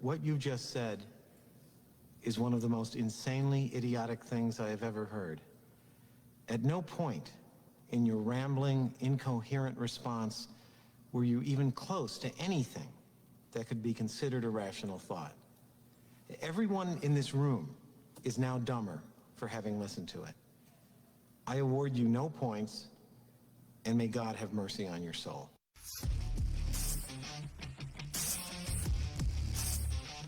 What you just said is one of the most insanely idiotic things I have ever heard. At no point in your rambling, incoherent response were you even close to anything that could be considered a rational thought. Everyone in this room is now dumber for having listened to it. I award you no points, and may God have mercy on your soul.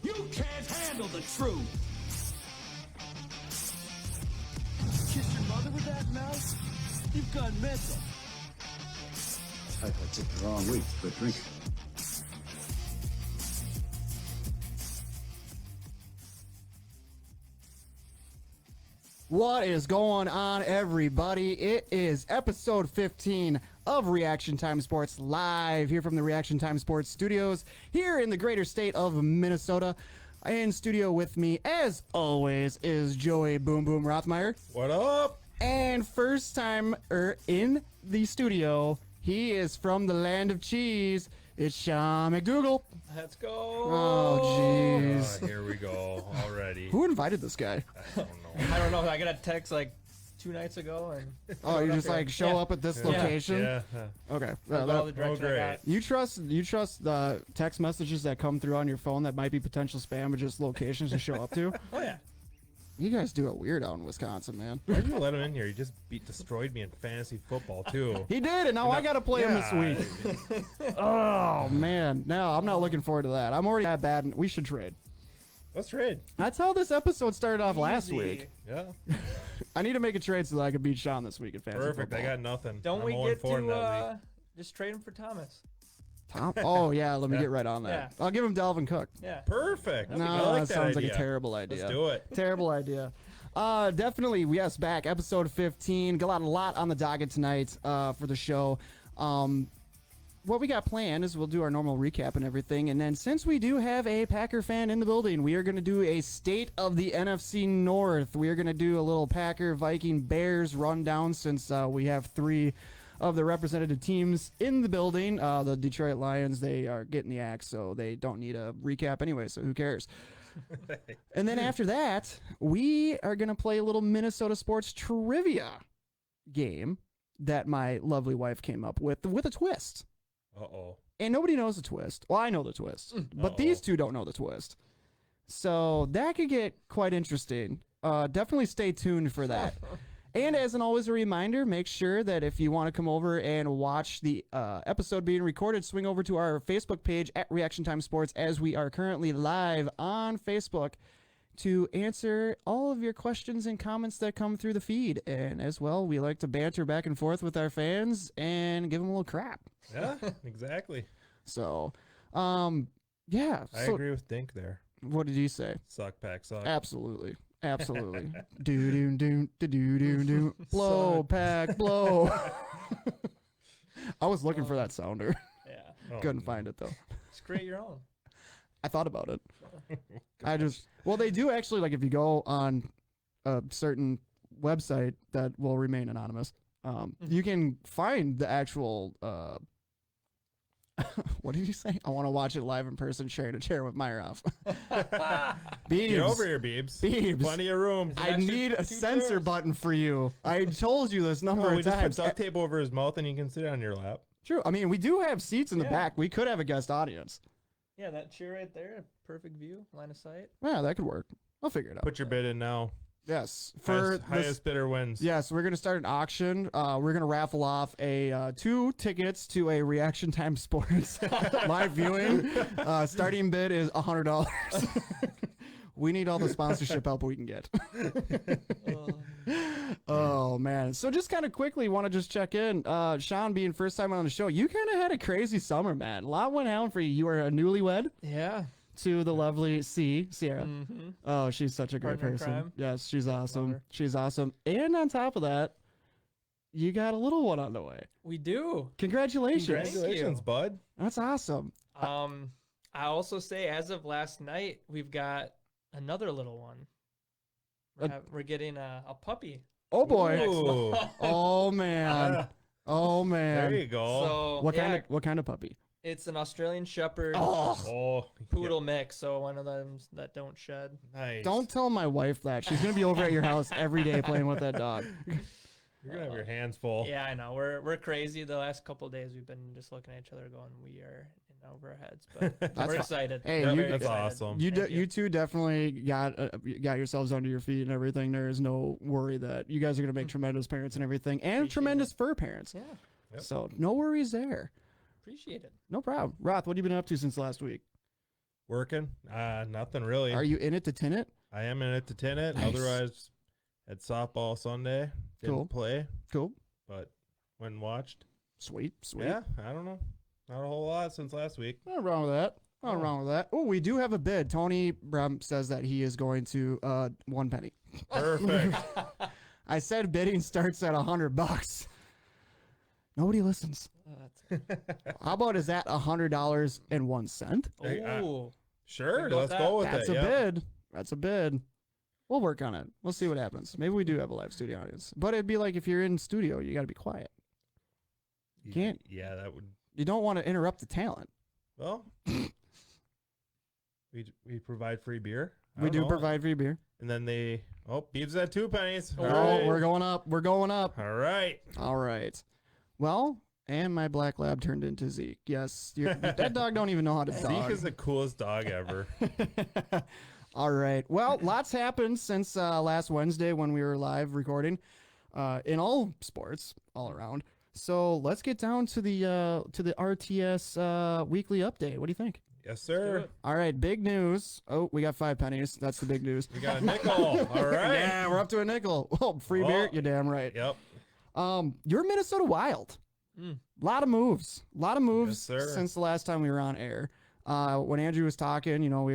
You can't handle the truth! Kiss your mother with that mouth? You've gone mental. I took the wrong week to quit drinking. What is going on, everybody? It is episode 15 of Reaction Time Sports, live here from the Reaction Time Sports studios here in the greater state of Minnesota. In studio with me, as always, is Joey Boom Boom Rothmeyer. What up? And first time in the studio, he is from the land of cheese. It's Sean McDougal. Let's go. Oh, jeez. Here we go already. Who invited this guy? I don't know. I got a text like 2 nights ago, and Oh, you just like show up at this location? Yeah. Okay. that's all the direction I got. You trust the text messages that come through on your phone that might be potential spam, but just locations to show up to? Oh yeah. You guys do it weird out in Wisconsin, man. Why'd you let him in here? He just destroyed me in fantasy football too. He did, and now I got to play him this week. Oh, man. No, I'm not looking forward to that. I'm already that bad, and we should trade. Let's trade. That's how this episode started off last week. Yeah. I need to make a trade so that I can beat Sean this week in fantasy Perfect. football. I got nothing. Don't I'm we 0 get for in that to league. just trade him for Thomas? Tom? Oh, yeah, let me get right on that. Yeah. I'll give him Dalvin Cook. Yeah. Perfect. No, I like that sounds like idea. a terrible idea. Let's do it. Terrible idea. Definitely, yes, back, episode 15. Got a lot on the docket tonight for the show. What we got planned is we'll do our normal recap and everything, and then since we do have a Packer fan in the building, we are going to do a state of the NFC North. We are going to do a little Packer, Viking, Bears rundown since we have 3 of the representative teams in the building. The Detroit Lions, they are getting the axe, so they don't need a recap anyway, so who cares? And then after that, we are going to play a little Minnesota sports trivia game that my lovely wife came up with a twist. Uh-oh. And nobody knows the twist. Well, I know the twist, but these two don't know the twist. So that could get quite interesting. Definitely stay tuned for that. And as always a reminder, make sure that if you want to come over and watch the episode being recorded, swing over to our Facebook page at Reaction Time Sports, as we are currently live on Facebook, to answer all of your questions and comments that come through the feed. And as well, we like to banter back and forth with our fans and give them a little crap. Yeah, exactly. So, yeah. I agree with Dink there. What did you say? Suck pack suck. Absolutely. Absolutely. Do do do do do do do. Blow pack blow. I was looking for that sounder. Yeah. Oh, Couldn't find it though. Just create your own. I thought about it. Well, they do actually, like if you go on a certain website that will remain anonymous, you can find the actual what did you say? I want to watch it live in person, sharing a chair with Meyerhoff. Beebs. Get over here, Beebs. Beebs. Plenty of room. I need a censor button for you. I told you this number we of just put times. duct tape over his mouth and he can sit on your lap. True. I mean, we do have seats in the Yeah. back. We could have a guest audience. Yeah, that chair right there, perfect view, line of sight. Yeah, that could work. I'll figure it out. Put your bid in now. Yes. Highest bidder wins. Yes, we're going to start an auction. We're going to raffle off 2 tickets to a Reaction Time Sports live viewing. Starting bid is $100. We need all the sponsorship help we can get. Oh, man. So just kind of quickly want to just check in. Sean, being first time on the show, you kind of had a crazy summer, man. A lot went down for you. You were a newlywed Yeah. to the lovely Sierra. Mm-hmm. Oh, she's such a great Partner in person. crime. Yes, she's Love awesome. her. She's awesome. And on top of that, you got a little one on the way. We do. Congratulations. Congratulations, bud. That's awesome. I also say, as of last night, we've got another little one. We're getting a puppy. Oh boy. Next Ooh. month. Oh man. Oh man. There you go. So What kind of puppy? It's an Australian Shepherd Oh, poodle mix, so one of them that don't shed. nice. Don't tell my wife that. She's gonna be over at your house every day playing with that dog. You're gonna have your hands full. Yeah, I know. We're crazy. The last couple of days, we've been just looking at each other, going, "We are in over our heads." But That's we're fi- excited. Hey, We're you- very That's excited. awesome. Thank You two definitely got yourselves under your feet and everything. There is no worry that you guys are gonna make tremendous parents and everything, and Appreciate tremendous fur parents. Yeah, Yep. So no worries there. appreciate it. No problem. Roth, what have you been up to since last week? Working? Nothing really. Are you in it to tin it? I am in it to tin it. Nice. Otherwise, at softball Sunday, didn't Cool. play, Cool. but went and watched. Sweet. Yeah, I don't know. Not a whole lot since last week. Nothing wrong with that. Nothing wrong with that. Oh, we do have a bid. Tony Brum says that he is going to 1 penny. Perfect. I said bidding starts at $100. Nobody listens. How about is that $100.01? Hey, Oh, Sure, Go with let's that. go with That's it. a yeah. bid. That's a bid. We'll work on it. We'll see what happens. Maybe we do have a live studio audience. But it'd be like if you're in studio, you got to be quiet. You can't. Yeah, that would. You don't want to interrupt the talent. Well, we provide free beer. I We don't do know. provide free beer. And then they. Oh, Beeb's at 2 pennies. Oh, All right. we're going up. We're going up. All right. All right. Well, and my black lab turned into Zeke. Yes, that dog don't even know how to Zeke dog. is the coolest dog ever. All right. Well, lots happened since last Wednesday when we were live recording in all sports all around. So let's get down to the RTS weekly update. What do you think? Yes, sir. All right, big news. Oh, we got 5 pennies. That's the big news. We got a nickel. All right. Yeah, we're up to a nickel. Oh, free beer. Oh. You're damn right. Yep. You're Minnesota Wild. Mm. Lot of moves. Yes, sir. Since the last time we were on air. When Andrew was talking, you know,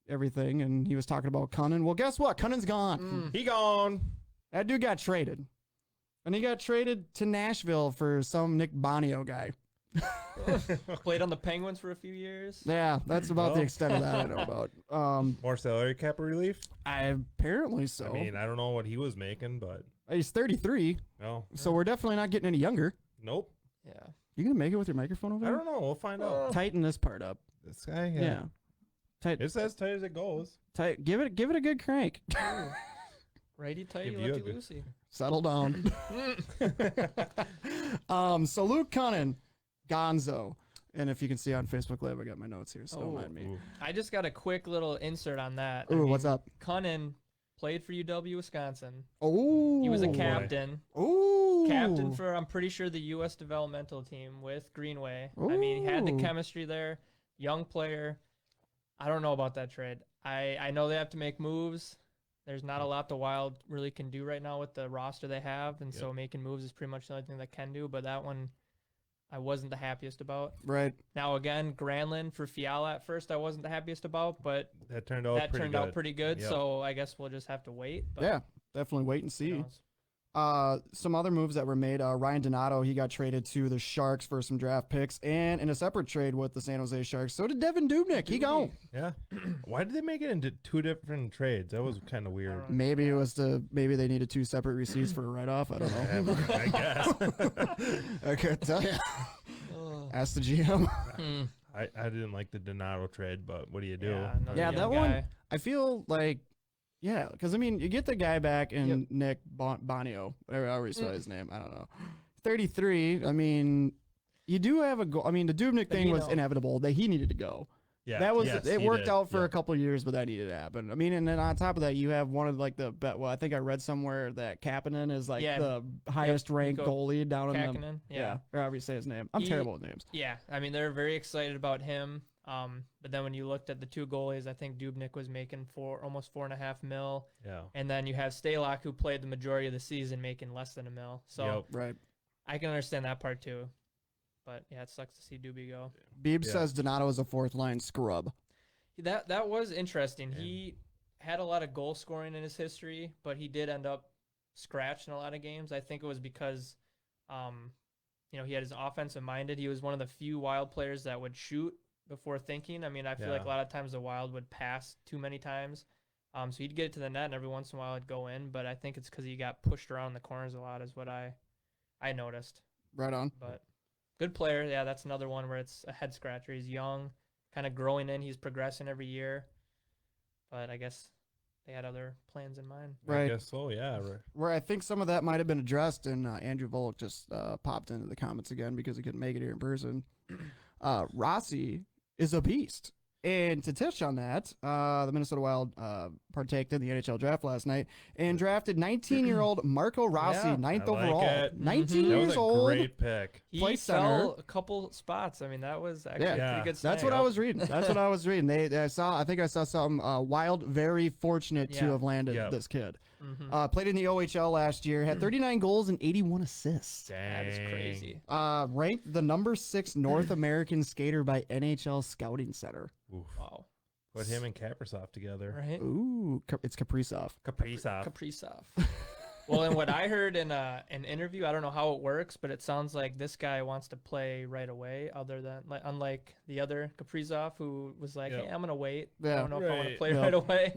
everything, and he was talking about Cunnin. Well, guess what? Cunning's gone. He gone. That dude got traded. And he got traded to Nashville for some Nick Bonio guy. played on the Penguins for a few years. Yeah, that's about the Well. extent of that I know about. More salary cap relief. Apparently so. I mean, I don't know what he was making, but He's 33, no. so we're definitely not getting any younger. Nope. Yeah. You gonna make it with your microphone over I there? don't know. We'll find out. Tighten this part up. This guy. Yeah. Tight. It's as tight as it goes. Tight. Give it a good crank. Righty tighty, Give you a lefty good- loosey. Settle down. So Luke Cunnin, Gonzo. And if you can see on Facebook Live, I got my notes here, so don't Oh. mind me. Ooh. I just got a quick little insert on that. Ooh, what's up? Cunnin played for UW Wisconsin. Oh, He was a captain. Ooh, Captain for, I'm pretty sure, the U.S. developmental team with Greenway. I mean, he had the Ooh. chemistry there. Young player. I don't know about that trade. I know they have to make moves. There's not a lot the Wild really can do right now with the roster they have, and so making moves is pretty much the only thing they can do. But that one, I wasn't the happiest about. right. Now again, Granlund for Fiala at first, I wasn't the happiest about, but That turned out pretty good. out pretty good. Yep. So I guess we'll just have to wait. But Yeah, definitely wait and who see. knows? Some other moves that were made. Ryan Donato, he got traded to the Sharks for some draft picks, and in a separate trade with the San Jose Sharks, so did Devin Dubnyk. He gone. Yeah. Why did they make it into 2 different trades? That was kind of weird. Maybe it was maybe they needed 2 separate receipts for a write-off. I don't know. I guess. I couldn't tell you. Ask the GM. I didn't like the Donato trade, but what do you do? Yeah, another Yeah, young that one. guy. I feel like, yeah, because I mean, you get the guy back in Nick Bonio, whatever, however you spell his name. I don't know. 33. I mean, you do have a goal. I mean, the Dubnyk thing was inevitable. That he needed to go. Yeah, That was yes, it. he Worked did. out for Yeah. a couple of years, but that needed to happen. I mean, and then on top of that, you have one of like well, I think I read somewhere that Kapanen is like Yeah. the highest ranked Nico goalie down in the Kakkonen, yeah. or however you say his name. I'm He- terrible with names. Yeah, I mean they're very excited about him. But then when you looked at the 2 goalies, I think Dubnyk was making almost $4.5 million, Yeah. and then you have Stalock, who played the majority of the season, making less than $1 million. So Yep. Right. I can understand that part too. But yeah, it sucks to see Doobie go. Beeb Yeah. says Donato is a 4th line scrub. That was interesting. He had a lot of goal scoring in his history, but he did end up scratched in a lot of games. I think it was because, he had his offensive minded. He was one of the few Wild players that would shoot before thinking. I mean, I feel like a lot of times the Wild would pass too many times. So he'd get it to the net, and every once in a while it'd go in. But I think it's because he got pushed around the corners a lot, is what I noticed. Right on. But good player. Yeah, that's another one where it's a head scratcher. He's young, kind of growing in. He's progressing every year. But I guess they had other plans in mind. I Right. guess so. Yeah. Right. Where I think some of that might have been addressed, and Andrew Volk just popped into the comments again because he couldn't make it here in person. Rossi is a beast. And to touch on that, the Minnesota Wild partaked in the NHL draft last night and drafted 19-year-old Marco Rossi, Yeah, ninth I like overall. it. 19 That years was a old. great pick. He Play fell center. a couple spots. I mean, that was actually Yeah. a pretty good That's snag. what I was reading. That's what I was reading. I think I saw something. Wild, very fortunate to Yeah. have landed Yep. this kid. Mhm. Played in the OHL last year, had 39 goals and 81 assists. That is crazy. Ranked the number 6 North American skater by NHL Scouting Center. Oof. Wow. Put him and Kaprizov together. Right? Ooh, it's Kaprizov. Kaprizov. Kaprizov. Well, and what I heard in an interview, I don't know how it works, but it sounds like this guy wants to play right away. Unlike the other Kaprizov, who was like, Yep. "Hey, I'm gonna wait. I Yeah. don't know if I want to Right. play Yep. right away."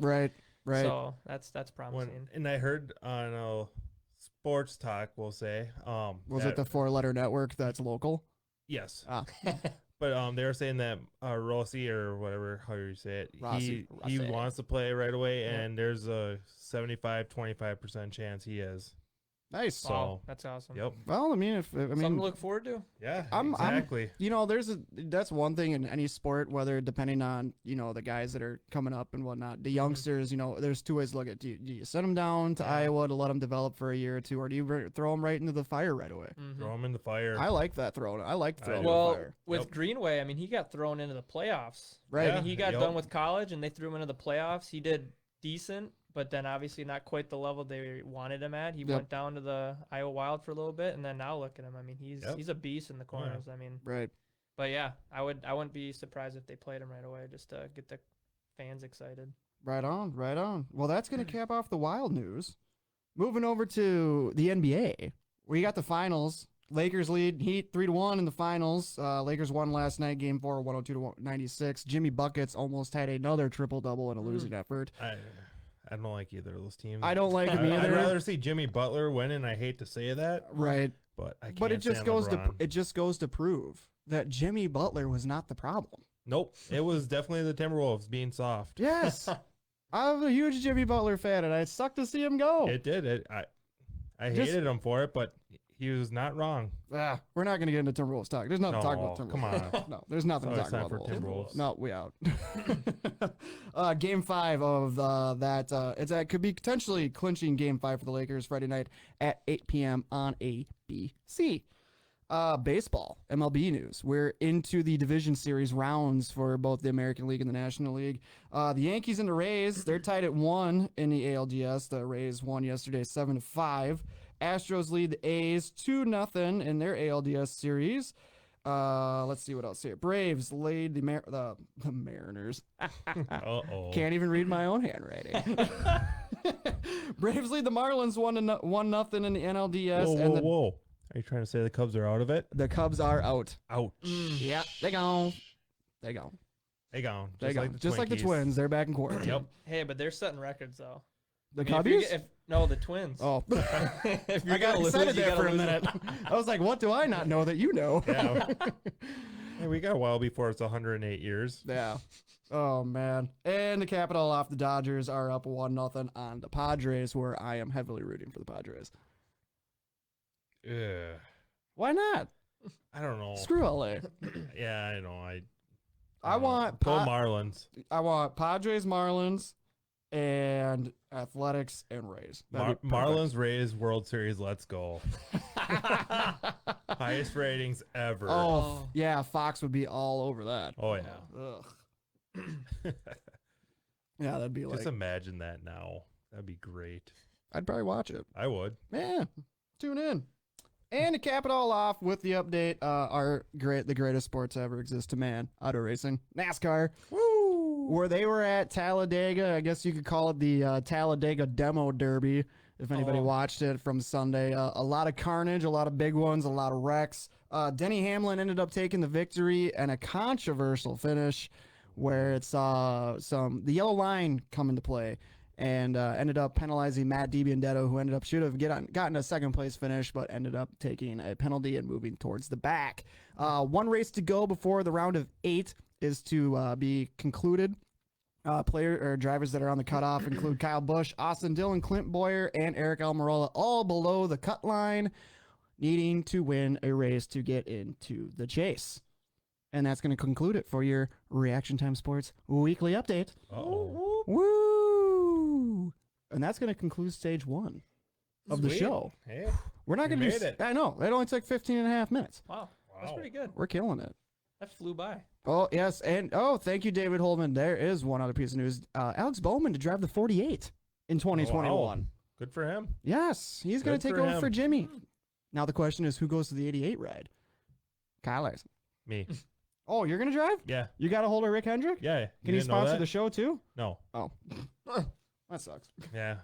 Right. So that's promising. And I heard on sports talk, we'll say, Was that- it the 4-letter network that's local? yes, Ah, but they were saying that Rossi or whatever how you say it, Rossi. he Rossi. wants to play right away, Yeah. and there's a 75-25% chance he is. nice. Wow, that's awesome. Yep. Well, I mean, Something to look forward to. Yeah. I'm- exactly. you know, that's one thing in any sport, whether depending on, the guys that are coming up and whatnot, the youngsters, there's two ways to look at it. Do you send them down to Yeah. Iowa to let them develop for a year or two, or do you throw them right into the fire right away? Mhm. Throw him in the fire. I like that throwing. I like throwing in Well, the fire. with Yep. Greenway, I mean, he got thrown into the playoffs. Right. I mean, he got Yep. done with college, and they threw him into the playoffs. He did decent, but then obviously not quite the level they wanted him at. He Yep. went down to the Iowa Wild for a little bit, and then now look at him. I mean, he's Yep. he's a beast in the Oh, yeah. corners. I mean, Right. but yeah, I wouldn't be surprised if they played him right away just to get the fans excited. Right on. Right on. Well, that's going to cap off the Wild news. Moving over to the NBA, we got the finals. Lakers lead Heat 3-1 in the finals. Lakers won last night, Game 4, 102-96. Jimmy Buckets almost had another triple-double in a losing effort. I don't like either of those teams. I don't like him I'd either. rather see Jimmy Butler win, and I hate to say that, Right. but I can't. But it just stand goes LeBron. to prove that Jimmy Butler was not the problem. Nope. It was definitely the Timberwolves being soft. Yes. I'm a huge Jimmy Butler fan, and it sucked to see him go. It did. I Just- hated him for it, but he was not wrong. We're not going to get into Timberwolves talk. There's nothing to talk about No, Timberwolves. come on. No, there's nothing to It's talk always about. time for the Wolves. Timberwolves. No, we out. Game 5 of that. It could be potentially clinching Game 5 for the Lakers Friday night at 8 p.m. on ABC. Baseball, MLB news. We're into the division series rounds for both the American League and the National League. The Yankees and the Rays, they're tied at 1 in the ALDS. The Rays won yesterday 7-5. Astros lead the A's 2-0 in their ALDS series. Let's see what else here. Braves lead the Mariners. Uh-oh. Can't even read my own handwriting. Braves lead the Marlins 1-0 in the NLDS. Whoa, and whoa. Are you trying to say the Cubs are out of it? the Cubs are out. Ouch. Yeah, they gone. They gone. They gone. They gone. Just like the Twinkies. Twins, they're back in quarantine. Yep. Hey, but they're setting records though. The I mean, Cubbies? no, the Twins. Oh, If you're I got gonna lose, excited you there gotta for a lose. minute. I was like, what do I not know that you know? Yeah. Hey, we got a while before it's 108 years. Yeah. Oh, man. And the Capital off the Dodgers are up 1-0 on the Padres, where I am heavily rooting for the Padres. Ugh. Why not? I don't know. Screw LA. Yeah, I know. I want Go Marlins. Padres, Marlins, and Athletics and Rays. That'd be perfect. Marlins Rays World Series. Let's go. Highest ratings ever. Oh, yeah. Fox would be all over that. Oh, yeah. Ugh. Yeah, that'd be like. Just imagine that now. That'd be great. I'd probably watch it. I would. Yeah, tune in. And to cap it all off with the update, the greatest sport to ever exist to man, auto racing, NASCAR. Woo! Where they were at Talladega, I guess you could call it the Talladega Demo Derby, if anybody watched it from Sunday. A lot of carnage, a lot of big ones, a lot of wrecks. Denny Hamlin ended up taking the victory and a controversial finish where it saw the yellow line come into play. and ended up penalizing Matt DiBiondetto, who should have gotten a second place finish, but ended up taking a penalty and moving towards the back. One race to go before the round of 8 is to be concluded. Drivers that are on the cutoff include Kyle Busch, Austin Dillon, Clint Boyer, and Eric Almirola, all below the cut line, needing to win a race to get into the chase. And that's going to conclude it for your Reaction Time Sports weekly update. Uh-oh. Woo! And that's going to conclude stage 1 of the Sweet. show. Hey, We're not we going to made it. I know. It only took 15 and a half minutes. Wow. That's pretty good. We're killing it. That flew by. Oh, yes. And, thank you, David Holman. There is one other piece of news. Alex Bowman to drive the 48 in 2021. Wow. Good for him. Yes. He's going to Good take for over him. for Jimmy. Now the question is, who goes to the 88 ride? Kyle Larson. Me. Oh, you're going to drive? Yeah. You got a hold of Rick Hendrick? Yeah. Can he sponsor the show, too? No. Oh. That sucks. Yeah.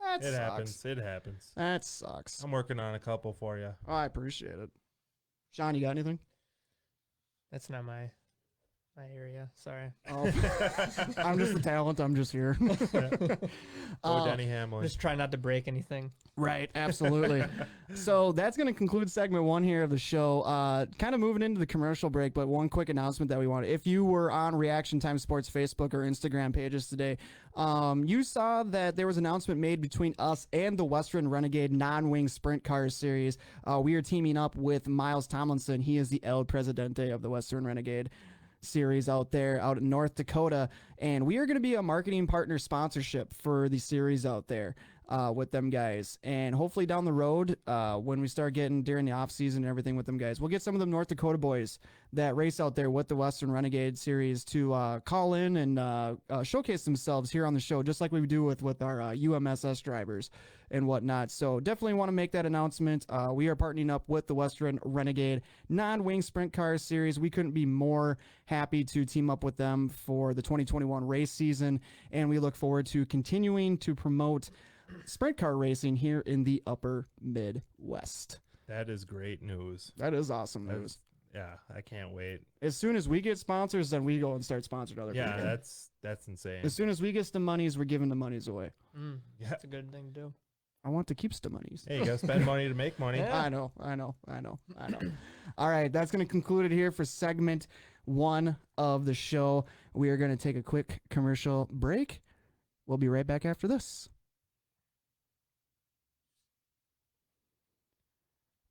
That It sucks. happens. It happens. That sucks. I'm working on a couple for you. Oh, I appreciate it. Sean, you got anything? That's not my area. Sorry. Oh, I'm just the talent. I'm just here. Oh, Denny Hamlin. Just try not to break anything. Right, absolutely. So that's going to conclude segment 1 here of the show. Kind of moving into the commercial break, but one quick announcement that we wanted. If you were on Reaction Time Sports Facebook or Instagram pages today, you saw that there was an announcement made between us and the Western Renegade non-wing sprint car series. We are teaming up with Miles Tomlinson. He is the El Presidente of the Western Renegade series out in North Dakota, and we are going to be a marketing partner sponsorship for the series out there with them guys. And hopefully down the road, when we start getting during the off season and everything with them guys, we'll get some of them North Dakota boys that race out there with the Western Renegade series to call in and showcase themselves here on the show, just like we do with our UMSS drivers and whatnot. So definitely want to make that announcement. We are partnering up with the Western Renegade non-wing sprint car series. We couldn't be more happy to team up with them for the 2021 race season, and we look forward to continuing to promote sprint car racing here in the upper Midwest. That is great news. That is awesome news. Yeah, I can't wait. As soon as we get sponsors, then we go and start sponsoring other Yeah, people. that's insane. As soon as we get the monies, we're giving the monies away. Yeah. That's a good thing to do. I want to keep the monies. Hey, you gotta spend money to make money. Yeah. I know. All right, that's going to conclude it here for segment 1 of the show. We are going to take a quick commercial break. We'll be right back after this.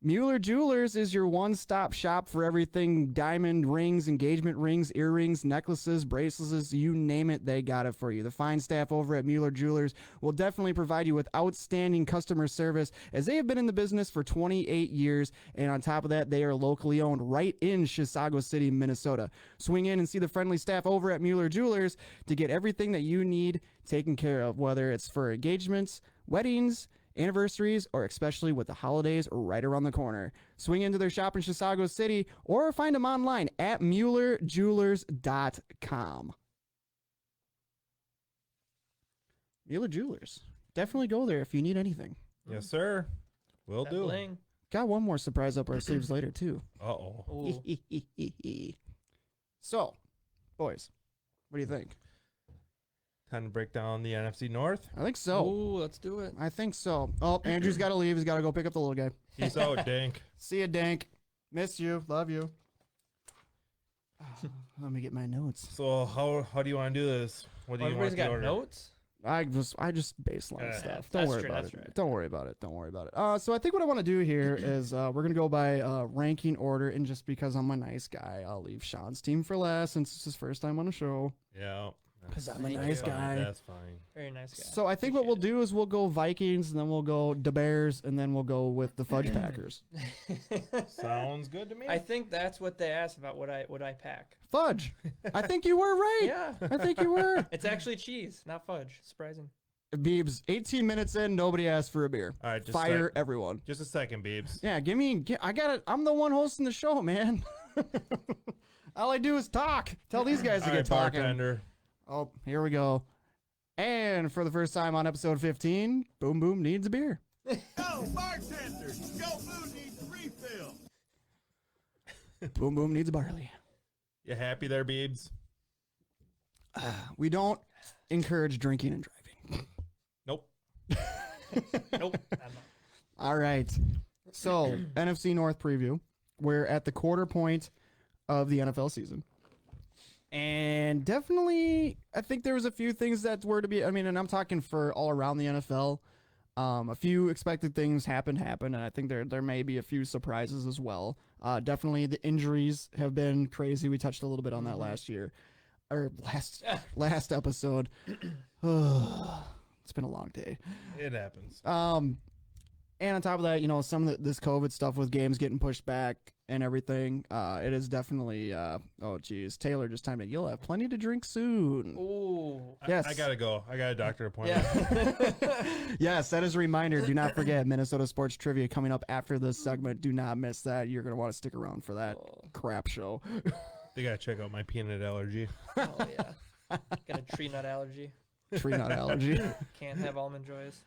Mueller Jewelers is your one-stop shop for everything diamond rings, engagement rings, earrings, necklaces, bracelets, you name it, they got it for you. The fine staff over at Mueller Jewelers will definitely provide you with outstanding customer service, as they have been in the business for 28 years, and on top of that, they are locally owned right in Chisago City, Minnesota. Swing in and see the friendly staff over at Mueller Jewelers to get everything that you need taken care of, whether it's for engagements, weddings, anniversaries, or especially with the holidays right around the corner. Swing into their shop in Chisago City or find them online at MuellerJewelers.com. Mueller Jewelers. Definitely go there if you need anything. Yes, sir. Will That do. bling. Got one more surprise up our sleeves later, too. Uh-oh. Ooh. So, boys, what do you think? Time to break down the NFC North. I think so. Ooh, let's do it. I think so. Oh, Andrew's got to leave. He's got to go pick up the little guy. Peace out, Dink. See you, Dank. Miss you. Love you. Let me get my notes. So how do you want to do this? What do you want Everybody's the got order? notes. I just baseline stuff. Don't That's worry true, about that's it. right. Don't worry about it. Don't worry about it. So I think what I want to do here is we're gonna go by ranking order, and just because I'm a nice guy, I'll leave Sean's team for last since it's his first time on the show. Yeah. 'Cause I'm a Thank nice you. guy. That's fine. Very nice guy. So I think what we'll do is we'll go Vikings, and then we'll go the Bears, and then we'll go with the Fudge Packers. Sounds good to me. I think that's what they asked about what I pack. Fudge. I think you were right. Yeah. I think you were. It's actually cheese, not fudge. Surprising. Beebs, 18 minits in, nobody asked for a beer. All right, just Fire everyone. Just a second, Beebs. Yeah, I got it. I'm the one hosting the show, man. All I do is talk. Tell these guys to All get right, talking. bartender. Oh, here we go. And for the first time on episode 15, Boom Boom needs a beer. Yo, bartender, Joe Boo needs a refill. Boom Boom needs a barley. You happy there, Beebs? We don't encourage drinking and driving. Nope. I'm not. All right. So, NFC North preview. We're at the quarter point of the NFL season. And definitely, I think there was a few things that were to be, I mean, and I'm talking for all around the NFL. A few expected things happened, and I think there may be a few surprises as well. Definitely the injuries have been crazy. We touched a little bit on that last year, or last episode. It's been a long day. It happens. And on top of that, you know, some of this COVID stuff with games getting pushed back and everything, it is definitely, oh, geez. Taylor just timed it. You'll have plenty to drink soon. Ooh. Yes. I gotta go. I got a doctor appointment. Yeah. Yes, that is a reminder. Do not forget Minnesota Sports Trivia coming up after this segment. Do not miss that. You're going to want to stick around for that crap show. They gotta check out my peanut allergy. Oh, yeah. Got a tree nut allergy. Tree nut allergy. Can't have almond joys.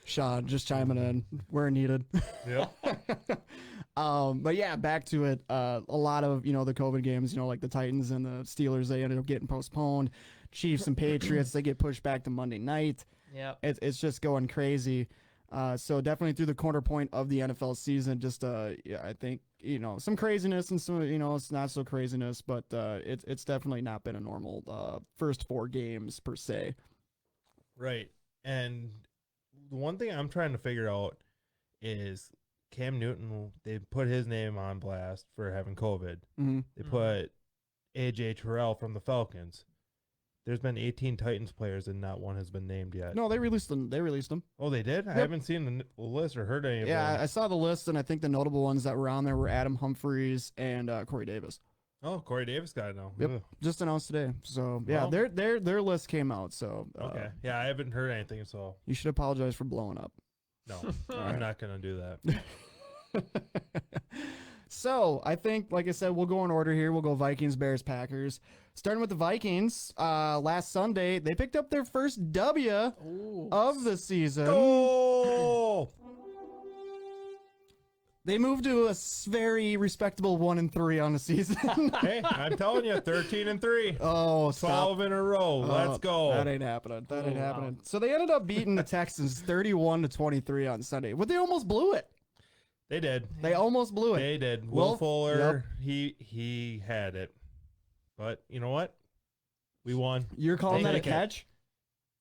Sean, just chiming in where needed. Yep. But yeah, back to it. A lot of, you know, the COVID games, you know, like the Titans and the Steelers, they ended up getting postponed. Chiefs and Patriots, they get pushed back to Monday night. Yeah. It's just going crazy. So definitely through the corner point of the NFL season, just yeah, I think, you know, some craziness and some, you know, it's not so craziness, but it's definitely not been a normal first 4 games per se. Right. And the one thing I'm trying to figure out is Cam Newton, they put his name on blast for having COVID. Mm-hmm. They put AJ Terrell from the Falcons. There's been 18 Titans players and not one has been named yet. No, they released them. Oh, they did? I haven't seen the list or heard any of Yeah, them. I saw the list, and I think the notable ones that were on there were Adam Humphries and Corey Davis. Oh, Corey Davis got it now. Yep, Ugh. just announced today. So yeah, Well. their list came out. So Okay. Yeah, I haven't heard anything, so you should apologize for blowing up. no, I'm not going to do that. So I think, like I said, we'll go in order here. We'll go Vikings, Bears, Packers. Starting with the Vikings, last Sunday they picked up their first W of the season. Oh! They moved to a very respectable 1-3 on the season. Hey, I'm telling you, 13-3. Oh, stop. 12 in a row. Let's go. That ain't happening. That ain't happening. So they ended up beating the Texans 31-23 on Sunday. But they almost blew it. They did. They almost blew it. They did. Will- Will Fuller, he had it. But you know what? We won. You're calling They that a took it. catch?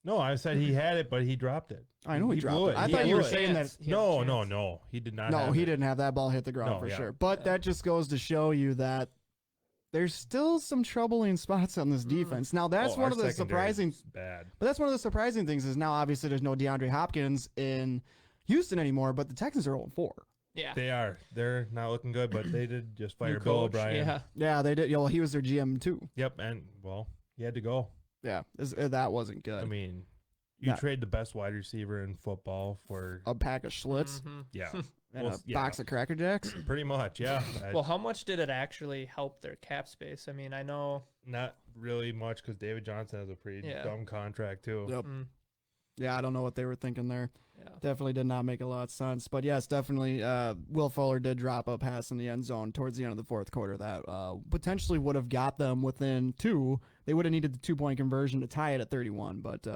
No, I said he had it, but he dropped it. I know he blew dropped it. I He thought you blew were it. saying that. No. He did not. No, have he it. didn't have that ball hit the ground No, for yeah. sure. But that just goes to show you that there's still some troubling spots on this defense. Now that's Oh, one our of the secondary surprising. is bad. But that's one of the surprising things is now obviously there's no DeAndre Hopkins in Houston anymore. But the Texans are 0-4. Yeah. They are. They're not looking good, but they did just fire New Bill coach, O'Brien. Yeah. Yeah, they did. Well, he was their GM too. Yep. And well, he had to go. Yeah, that wasn't good. I mean, you Yeah. trade the best wide receiver in football for A pack of Schlitz yeah, and Well, a yeah. box of Cracker Jacks. pretty much. Yeah. Well, how much did it actually help their cap space? I mean, I know. Not really much because David Johnson has a pretty Yeah. dumb contract too. Yep. Mm, Yeah, I don't know what they were thinking there. yeah. Definitely did not make a lot of sense. But yes, definitely Will Fuller did drop a pass in the end zone towards the end of the fourth quarter that potentially would have got them within 2. They would have needed the 2-point conversion to tie it at 31. But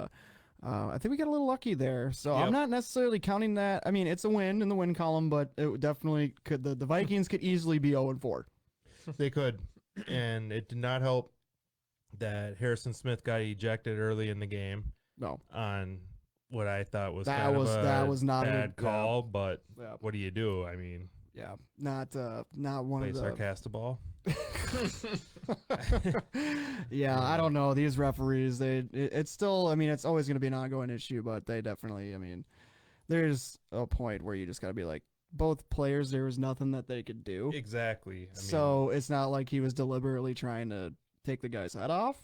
I think we got a little lucky there. So I'm Yep. not necessarily counting that. I mean, it's a win in the win column, but it definitely could. The Vikings could easily be 0-4. They could, and it did not help that Harrison Smith got ejected early in the game No. on what I thought was That kind was- of a that was not a- bad yeah. call. But Yeah. what do you do? I mean, Yeah. Not one play of the. sarcastaball. Yeah, I don't know. These referees, it's still, I mean, it's always going to be an ongoing issue, but they definitely, I mean, there's a point where you just got to be like, both players, there was nothing that they could do. Exactly. I mean, So it's not like he was deliberately trying to take the guy's head off.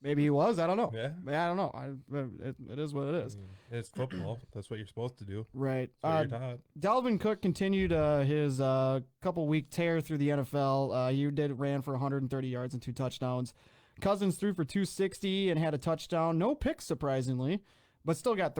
Maybe he was. I don't know. yeah, I don't know. It is what it is. It's football. That's what you're supposed to do. Right. That's what you're taught. Dalvin Cook continued his couple-week tear through the NFL. He ran for 130 yards and 2 touchdowns. Cousins threw for 260 and had a touchdown. No picks, surprisingly, but still got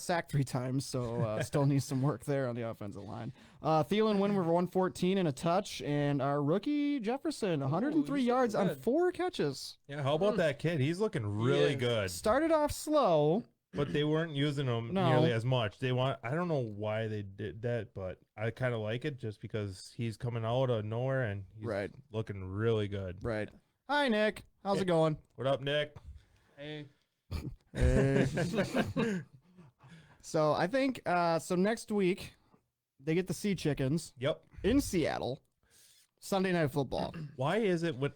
sacked 3 times, so still needs some work there on the offensive line. Thielen went for 114 and a touch, and our rookie Jefferson, 103 he's yards looking on good. 4 catches. Yeah, how about that kid? He's looking really is. good. Started off slow, but they weren't using him No. nearly as much. I don't know why they did that, but I kind of like it just because he's coming out of nowhere and he's Right. looking really good. Right. Hi, Nick. How's it going? What up, Nick? Hey, Hey. So I think so next week they get the Sea Chickens Yep. in Seattle. Sunday Night Football. Why is it when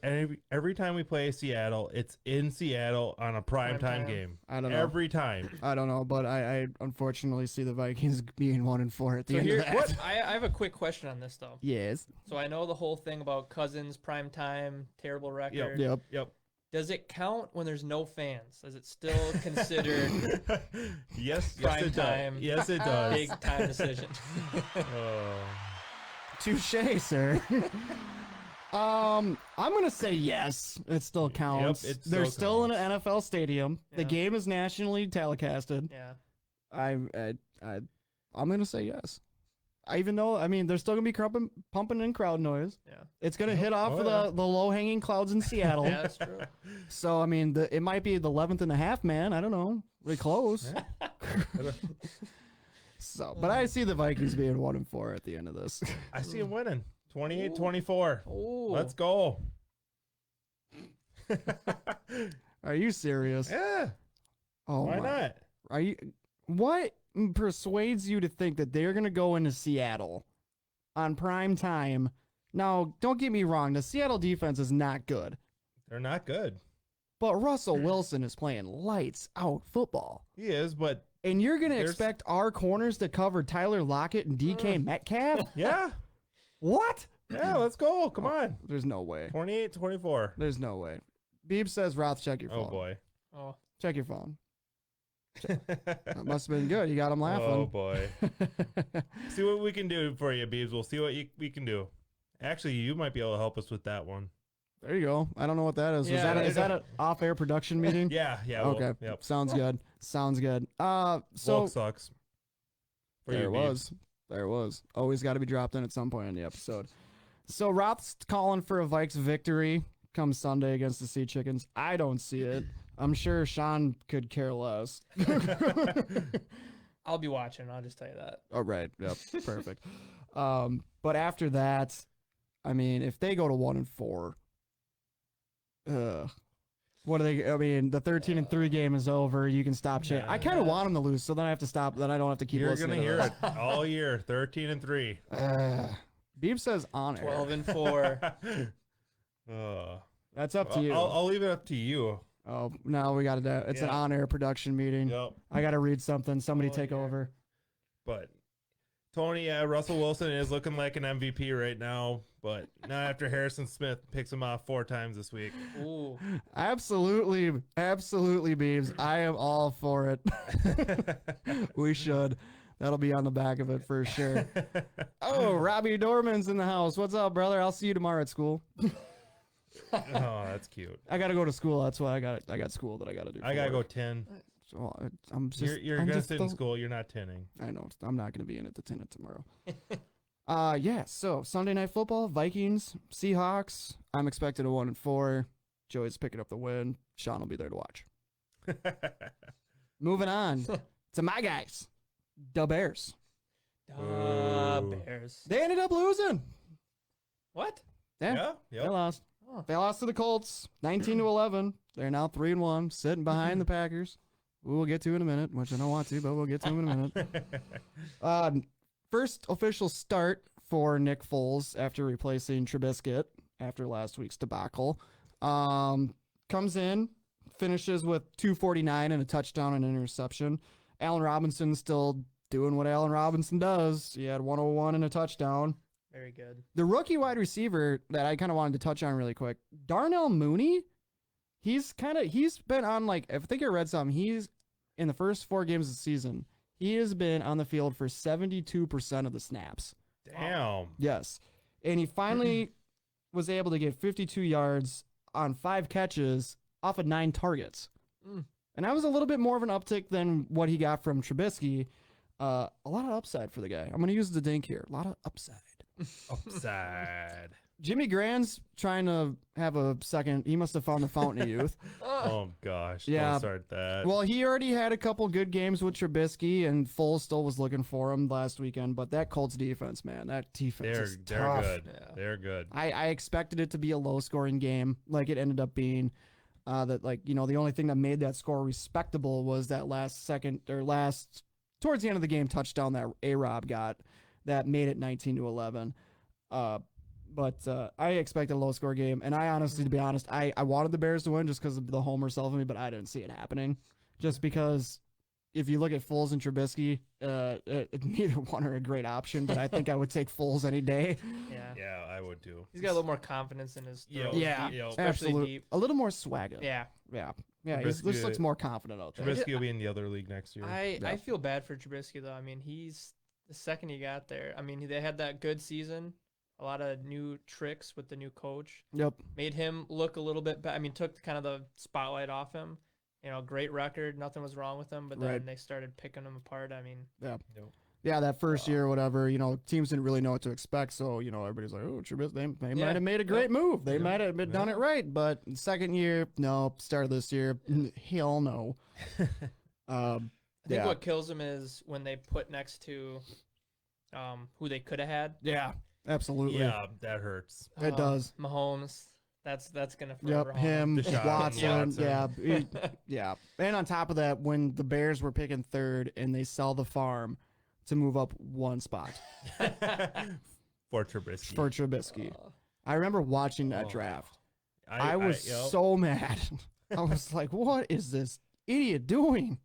every time we play Seattle, it's in Seattle on a primetime Primetime. game? I don't know. Every time. I don't know, but I unfortunately see the Vikings being 1-4 at the so end here, of that. what? I have a quick question on this though. Yes. So I know the whole thing about Cousins, prime time, terrible record. Yep. Yep. Does it count when there's no fans? Is it still considered Yes, Prime it time. does. Yes, it does. big time decision? Oh. Touche, sir. I'm gonna say yes. It still counts. it They're still still in an NFL stadium. The Yeah. game is nationally telecasted. Yeah. I'm gonna say yes. Even though they're still gonna be pumping in crowd noise. Yeah. It's gonna hit off Oh, of yeah. the low hanging clouds in Seattle. Yeah, that's true. So it might be the 11th and a half man. I don't know. We're close. So, but I see the Vikings being 1-4 at the end of this. I see him winning. 28-24. Oh, Let's go. Are you serious? Yeah. Oh Why my. not? Are you? What persuades you to think that they're gonna go into Seattle on prime time? Now, don't get me wrong. The Seattle defense is not good, They're not good. but Russell Wilson is playing lights out football, He is, but and you're gonna There's- expect our corners to cover Tyler Lockett and DK Metcalf? yeah. What? Yeah, let's go. Come on. There's no way. 28-24. There's no way. Beeb says, Roth, check your phone. Oh boy. oh, Check your phone. That must have been good. You got him Oh laughing. boy. See what we can do for you, Beebs. We'll see what we can do. Actually, you might be able to help us with that one. There you go. I don't know what that is. Yeah, Is that an off-air production meeting? Yeah. Okay. Yep. Sounds good. Sounds good. So Wolf sucks. For there you, it Beebs. was. There it was. Always got to be dropped in at some point in the episode. So Roth's calling for a Vikes victory come Sunday against the Sea Chickens. I don't see it. I'm sure Sean could care less. I'll be watching. I'll just tell you that. Oh, right. Yep. Perfect. But after that, if they go to 1-4, what are they? The 13-3 game is over. You can stop chanting. I kind of want them to lose, so then I have to stop. Then I don't have to keep You're listening. gonna to hear this. it all year. 13-3. Beeb says on air. 12-4. That's up to you. I'll leave it up to you. Oh, no, we got to do it. It's an Yeah. on-air production meeting. Yep. I got to read something. Somebody Oh, take yeah. over. But Tony, Russell Wilson is looking like an MVP right now, but not after Harrison Smith picks him off 4 times this week. Ooh. Absolutely, Beebs. I am all for it. We should. That'll be on the back of it for sure. Oh, Robbie Dorman's in the house. What's up, brother? I'll see you tomorrow at school. Oh, that's cute. I got to go to school. That's why I got school that I got to do. I gotta go 10. So I'm just. You're I'm gonna just sit in school. You're not 10ing. I know. I'm not going to be in at the 10 tomorrow. Yeah. So Sunday Night Football, Vikings, Seahawks. I'm expected a 1-4. Joey's picking up the win. Sean will be there to watch. Moving on to my guys, the Bears. Ooh. Bears. They ended up losing. What? Yeah. Yeah. They lost. Oh. They lost to the Colts, 19-11. They're now 3-1, sitting behind the Packers. We will get to in a minute, which I don't want to, but we'll get to them in a minute. First official start for Nick Foles after replacing Trubisky after last week's debacle. Comes in, finishes with 249 and a touchdown and an interception. Allen Robinson still doing what Allen Robinson does. He had 101 and a touchdown. Very good. The rookie wide receiver that I kind of wanted to touch on really quick, Darnell Mooney, he's been on I think I read something. He's in the first 4 games of the season, he has been on the field for 72% of the snaps. Damn. Yes. And he finally was able to get 52 yards on 5 catches off of 9 targets. And that was a little bit more of an uptick than what he got from Trubisky. A lot of upside for the guy. I'm going to use the dink here. A lot of upside. Upside. Jimmy Grand's trying to have a second. He must have found the fountain of youth. Oh gosh. Yeah. Don't start that. Well, he already had a couple good games with Trubisky, and Foles still was looking for him last weekend. But that Colts defense, man, that defense is they're tough. good. Yeah. They're good. I expected it to be a low-scoring game, like it ended up being. That the only thing that made that score respectable was that towards the end of the game touchdown that A-Rob got that made it 19-11. But I expected a low-score game, and I honestly, to be honest, I wanted the Bears to win just because of the homer self of me, but I didn't see it happening. Just because if you look at Foles and Trubisky, neither one are a great option, but I think I would take Foles any day. Yeah. Yeah, I would too. He's got a little more confidence in his throws. Yeah, especially absolutely. deep. A little more swagger. Yeah. Yeah. He Trubisky- looks more confident out there. Trubisky will be in the other league next year. I feel bad for Trubisky though. I mean, he's the second he got there. I mean, they had that good season, a lot of new tricks with the new coach. Yep. Made him look a little bit. I mean, took kind of the spotlight off him. You know, great record, nothing was wrong with him. But then Right. they started picking him apart. I mean, Yeah, that first year or whatever, teams didn't really know what to expect. So, everybody's like, oh, Trubisky, they might have made a great move. They might have done it right. But second year, no. Start of this year, hell no. I think what kills him is when they put next to who they could have had. Yeah, absolutely. Yeah, that hurts. It does. Mahomes. That's gonna forever Yep, haunt him, Deshaun Watson, Watson. yeah. And on top of that, when the Bears were picking third and they sell the farm to move up one spot For Trubisky. for Trubisky. I remember watching that draft. I was yep. so mad. I was like, what is this idiot doing?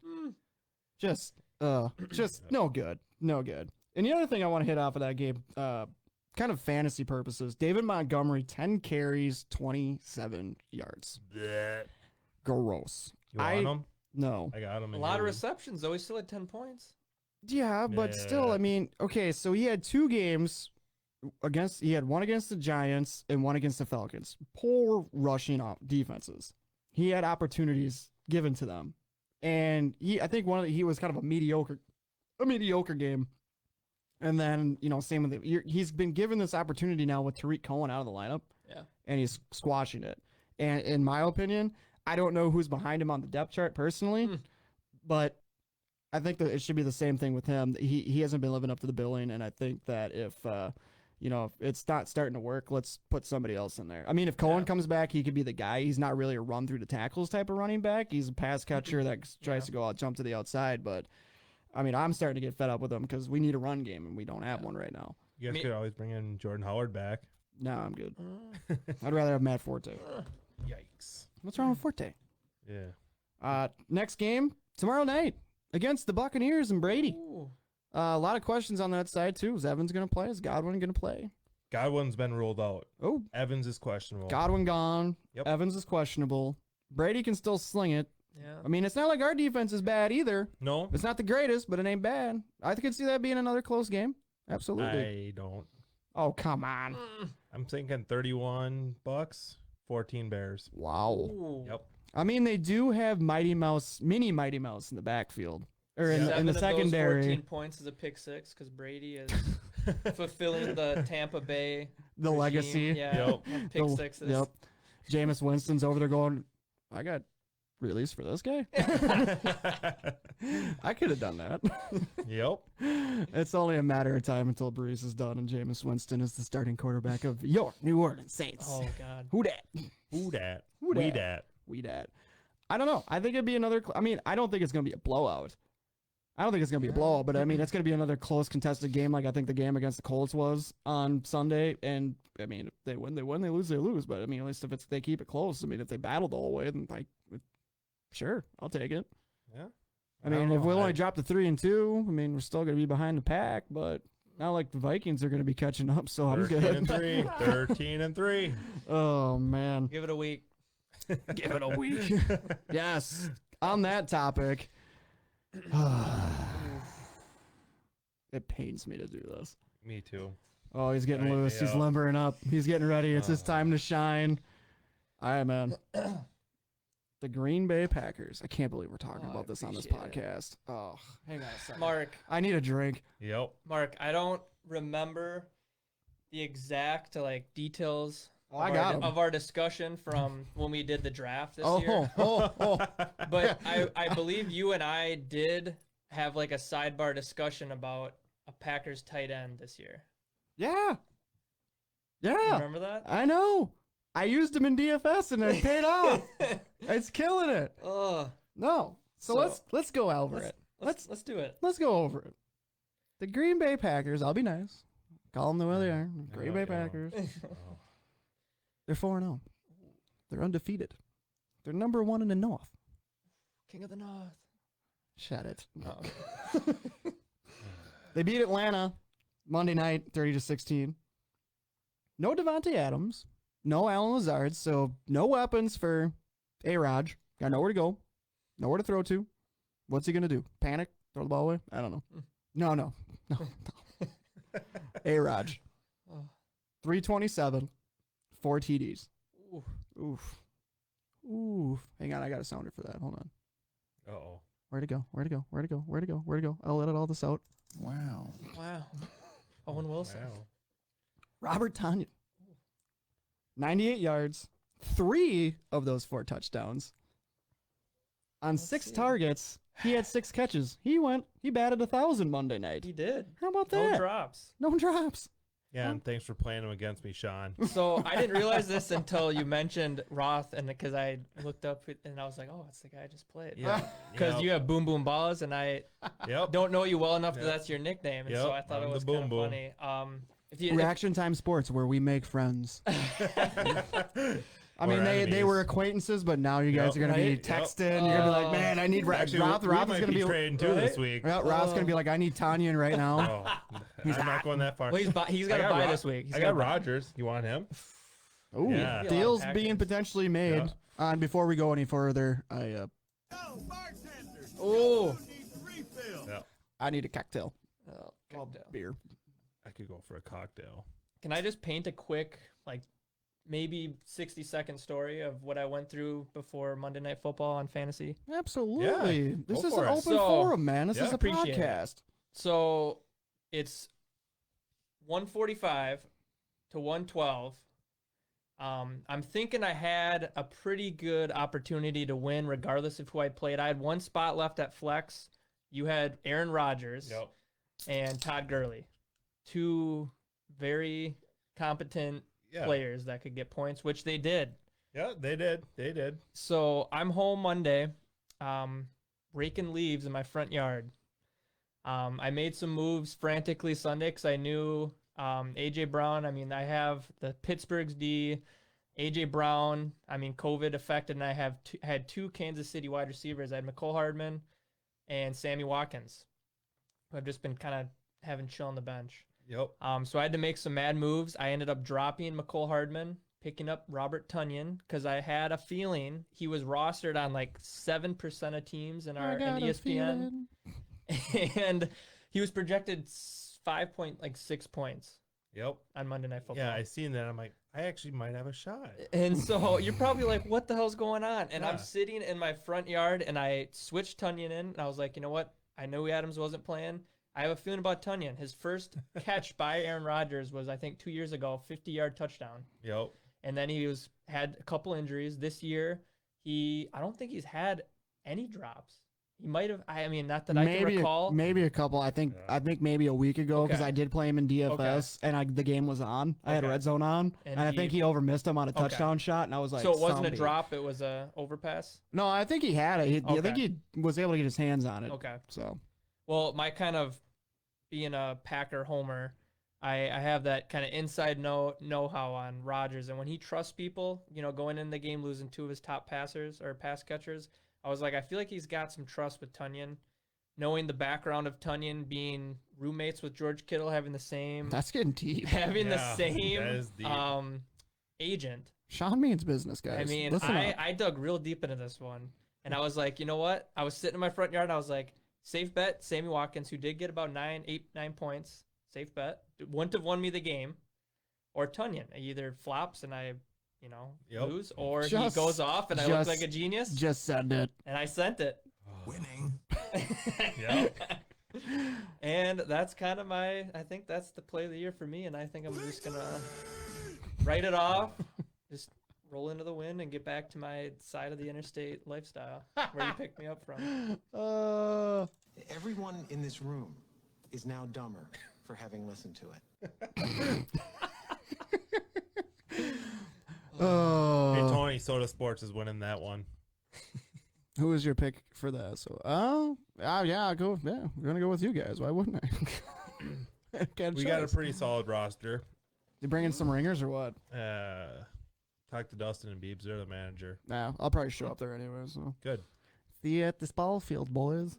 Just no good. No good. And the other thing I want to hit off of that game, kind of fantasy purposes, David Montgomery, 10 carries, 27 yards. Bleh. Gross. You want him? No. I got him. a lot of receptions though. He still had 10 points. Yeah, but still, Yeah. I mean, okay, so he had two games he had one against the Giants and one against the Falcons. Poor rushing off defenses. He had opportunities given to them. And I think he was kind of a mediocre game. And then, same with he's been given this opportunity now with Tariq Cohen out of the lineup. Yeah. And he's squashing it. And in my opinion, I don't know who's behind him on the depth chart personally, but I think that it should be the same thing with him. He hasn't been living up to the billing, and I think that if it's not starting to work, let's put somebody else in there. I mean, if Cohen comes back, he could be the guy. He's not really a run through the tackles type of running back. He's a pass catcher that tries to go out, jump to the outside. But I mean, I'm starting to get fed up with him because we need a run game, and we don't have one right now. You guys could always bring in Jordan Howard back. No, I'm good. I'd rather have Matt Forte. Yikes. What's wrong with Forte? Yeah. Next game tomorrow night against the Buccaneers and Brady. Ooh. A lot of questions on that side too. Is Evans going to play? Is Godwin going to play? Godwin's been ruled out. Oh, Evans is questionable. Godwin gone. Yep. Evans is questionable. Brady can still sling it. Yeah. I mean, it's not like our defense is bad either. No, It's not the greatest, but it ain't bad. I could see that being another close game. Absolutely. I don't. Oh, come on. I'm thinking 31 Bucks, 14 Bears. Wow. Ooh. Yep. I mean, they do have mini Mighty Mouse in the backfield. Or in Seven the of secondary. Those 14 points is a pick six because Brady is fulfilling the Tampa Bay The regime. legacy. Yeah. Yep. and Pick sixes. Yep. Jameis Winston's over there going, I got released for this guy. I could have done that. Yep. It's only a matter of time until Breeze is done and Jameis Winston is the starting quarterback of your New Orleans Saints. Oh God. Who dat? Who dat? Who We dat? dat. We dat. I don't know. I think it'd be another. I mean, I don't think it's going to be a blowout. I don't think it's going to be a blowout, but I mean, it's going to be another close contested game like I think the game against the Colts was on Sunday. And I mean, if they win, they win. They lose, they lose. But I mean, at least if they keep it close, I mean, if they battle the whole way, then sure, I'll take it. Yeah. I mean, if we'll only drop to 3-2, I mean, we're still going to be behind the pack, but not like the Vikings are going to be catching up, so I'm 13 good. and 3. 13 and 3. Oh, man. Give it a week. Give it a week. Yes. On that topic, it pains me to do this. Me too. Oh, he's getting Right, loose. He's yeah. limbering up. He's getting ready. It's his time to shine. All right, man. The Green Bay Packers. I can't believe we're talking Oh, about this on this appreciate podcast. Oh, hang on a second. Mark, I need a drink. Yep. I don't remember the exact like details I got 'em. of our discussion from when we did the draft this year. Oh. But I believe you and I did have like a sidebar discussion about a Packers tight end this year. Yeah. You Yeah. remember that? I know. I used him in DFS and it paid off. It's killing it. Ugh. No. So let's go over it. Let's do it. Let's go over it. The Green Bay Packers, I'll be nice. Call them the way they are. Green Bay Yeah. Packers. Oh. They're 4-0. They're undefeated. They're number 1 in the North. King of the North. Shut it. Oh. They beat Atlanta Monday night, 30-16. No Devontae Adams. No Allen Lazard. So no weapons for A-Raj. Got nowhere to go. Nowhere to throw to. What's he going to do? Panic? Throw the ball away? I don't know. No. A-Raj. Oh. 327. 4 TDs. Ooh. Oof. Hang on, I got a sounder for that. Hold on. Uh-oh. Where'd it go? I'll let it all this out. Wow. Wow. Owen Wilson. Wow. Robert Tonyan. 98 yards. 3 of those 4 touchdowns. On Let's 6 see. targets, he had 6 catches. He batted 1,000 Monday night. He did. How about No that? drops. No drops. Yeah, and thanks for playing him against me, Sean. So I didn't realize this until you mentioned Roth, and because I looked up and I was like, oh, it's the guy I just played. Yeah. Because you have Boom Boom Balls, and I Yep. don't know you well enough that Yep. that's your nickname, and so Yep, I thought I'm it the was Boom kind of Boom. funny. If Reaction Time Sports, where we make friends. I mean, Or they enemies. were acquaintences, but now you guys Yep. are going to be Right? texting. You're going to be like, man, I need Roth. Actually, Roth we is might going to be be trading too this week. Yeah, Roth's going to be like, I need Tanyan right now. Oh, I'm not going that far. well, he's got I to got buy Ro- this week. He's I gotta got buy. Rogers. You want him? Ooh, Yeah. deals Yeah. being potentially made. Yeah. And before we go any further, Oh, Yeah. I need a cocktail. cocktail. Beer. I could go for a cocktail. Can I just paint a quick, like, maybe 60-second story of what I went through before Monday Night Football on fantasy? Absolutely. This go is for an it. open So- forum, man. This Yeah, is a appreciate it. podcast. So it's 145 to 112. I'm thinking I had a pretty good opportunity to win regardless of who I played. I had one spot left at flex. You had Aaron Rodgers Yep. and Todd Gurley. 2 very competent Yeah. players that could get points, which they did. Yeah, they did. They did. So I'm home Monday, raking leaves in my front yard. I made some moves frantically Sunday because I knew AJ Brown. I mean, I have the Pittsburgh's D, AJ Brown. I mean, COVID affected, and I had 2 Kansas City wide receivers. I had McCole Hardman and Sammy Watkins, who I've just been kind of having chill on the bench. Yep. So I had to make some mad moves. I ended up dropping McCole Hardman, picking up Robert Tonyan because I had a feeling he was rostered on like 7% of teams in our in ESPN, and he was projected 6 points Yep. on Monday Night Football. Yeah, I seen that. I'm like, I actually might have a shot. And so you're probably like, what the hell's going on? And I'm Yeah. sitting in my front yard, and I switched Tonyan in, and I was like, you know what? I know Adams wasn't playing. I have a feeling about Tonyan. His first catch by Aaron Rodgers was, I think, 2 years ago, 50-yard touchdown. Yep. And then he had a couple injuries. This year, I don't think he's had any drops. He might have. I mean, not that I can recall. Maybe a couple. I think maybe a week ago because Okay. I did play him in DFS and the game was on. I had Okay. red zone on, And and I think he overmissed him on a touchdown shot, and I was like, So it wasn't a "Zombie." drop. It was a overpass. No, I think he had it. I think Okay. he was able to get his hands on it. Okay. So Well, my kind of being a Packer homer, I have that kind of inside know-how on Rodgers. And when he trusts people, going in the game, losing 2 of his top passers or pass catchers, I was like, I feel like he's got some trust with Tonyan. Knowing the background of Tonyan being roommates with George Kittle, having the same, that's getting deep. having the Yeah, same that is deep. agent. Sean means business, guys. I mean, Listen up. I dug real deep into this one, and I was like, you know what? I was sitting in my front yard, and I was like, safe bet, Sammy Watkins, who did get about 9 points. Safe bet. Wouldn't have won me the game. Or Tonyan. Either flops and I, Yep. lose, or Just- he goes off and I look like a genius. Just send it. And I sent it. Winning. Yep. And that's kind of I think that's the play of the year for me. And I think I'm just going to write it off, just roll into the wind and get back to my side of the interstate lifestyle where you picked me up from. Everyone in this room is now dumber for having listened to it. Hey, Tony, Soda Sports is winning that one. Who was your pick for that? So, yeah, I'll go. Yeah, we're gonna go with you guys. Why wouldn't I? We got a pretty solid roster. You bring in some ringers or what? Talk to Dustin and Beebs. They're the manager. Nah, I'll probably show up there anyway. So Good. see you at this ball field, boys.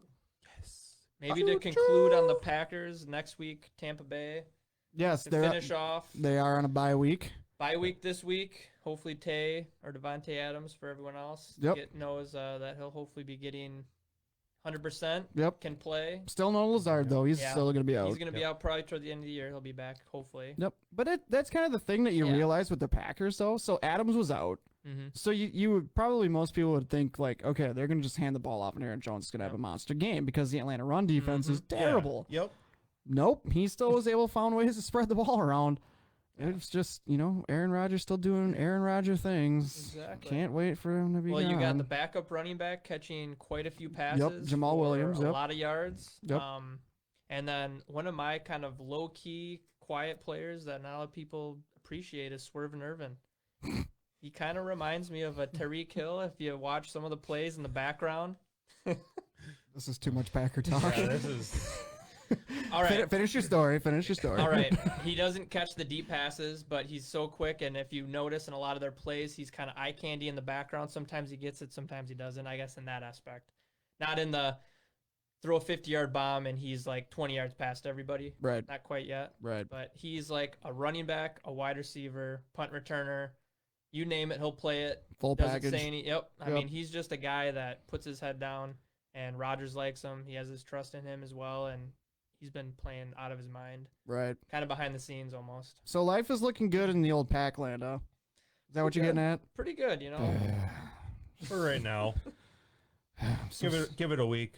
Yes. Maybe to conclude on the Packers next week, Tampa Bay. Yes, To they're finish off. they are on a bye week. Bye week this week. Hopefully Tay or Devontae Adams for everyone else knows that he'll hopefully be getting 100%. Yep. Can play. Still no Lazard though. He's still gonna be out. He's going to be out probably toward the end of the year. He'll be back hopefully. Yep. But that's kind of the thing that you realize with the Packers though. So Adams was out. Mm-hmm. So you would probably, most people would think like, okay, they're gonna just hand the ball off and Aaron Jones is gonna have a monster game because the Atlanta run defense is terrible. Yeah. Yep. Nope. He still was able to find ways to spread the ball around. It's just, Aaron Rodgers still doing Aaron Rodgers things. Exactly. Can't wait for him to be Well, gone. you got the backup running back catching quite a few passes. Jamal for Williams, A yep. lot of yards. Yep. And then one of my kind of low-key, quiet players that not a lot of people appreciate is Swerve Irvin. He kind of reminds me of a Tyreek Hill if you watch some of the plays in the background. This is too much Packer talk. Yeah, this is. All right. Finish your story. Finish your story. All right. He doesn't catch the deep passes, but he's so quick. And if you notice in a lot of their plays, he's kind of eye candy in the background. Sometimes he gets it, sometimes he doesn't, I guess, in that aspect. Not in the throw a 50-yard bomb and he's like 20 yards past everybody. Right. Not quite yet. Right. But he's like a running back, a wide receiver, punt returner. You name it, he'll play it. Full Doesn't package. say any. Yep. I mean, he's just a guy that puts his head down, and Rodgers likes him. He has his trust in him as well, and he's been playing out of his mind. Right. Kind of behind the scenes almost. So life is looking good in the old Packland, huh? Is that what you're getting at? Pretty good, For right now. Give it a week.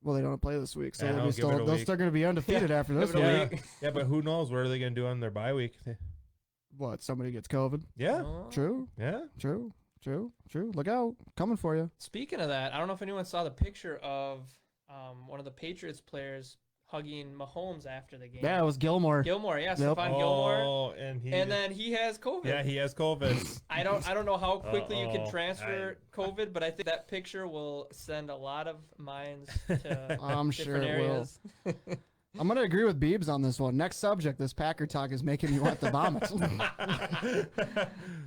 Well, they don't play this week, so Yeah, they'll no, give it a they'll week. still going to be undefeated after this give it a week. week. Yeah, but who knows? What are they going to do on their bye week? What? Somebody gets COVID? Yeah. Oh. True. Yeah. True. Look out. Coming for you. Speaking of that, I don't know if anyone saw the picture of one of the Patriots players hugging Mahomes after the game. Yeah, it was Gilmore. Gilmore, yeah, Yep. Stephon Gilmore. Oh, and Then he has COVID. Yeah, he has COVID. I don't know how quickly you can Uh-oh. transfer COVID, but I think that picture will send a lot of minds to I'm sure different it will. areas. I'm going to agree with Beebs on this one. Next subject, this Packer talk is making me want the vomit.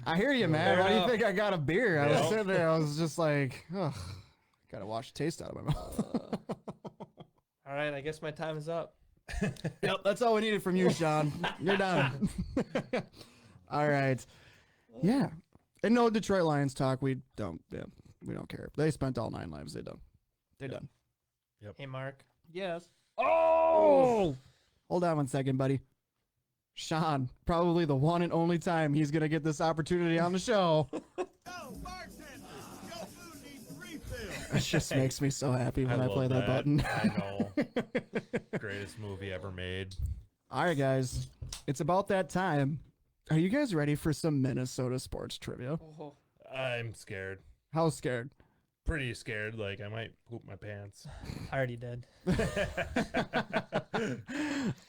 I hear you, man. Fair Why do you enough. think I got a beer? I was Yep. sitting there. I was just like, ugh, got to wash the taste out of my mouth. All right, I guess my time is up. Yep, that's all we needed from you, Sean. You're done. All right. Yeah. And no Detroit Lions talk. We don't care. They spent all 9 lives. They're done. Hey, Mark. Yes. Oh! Hold on one second, buddy. Sean, probably the one and only time he's going to get this opportunity on the show. It just makes me so happy when I love play that button. I know. Greatest movie ever made. All right, guys. It's about that time. Are you guys ready for some Minnesota sports trivia? Oh, I'm scared. How scared? Pretty scared. Like, I might poop my pants. I already did.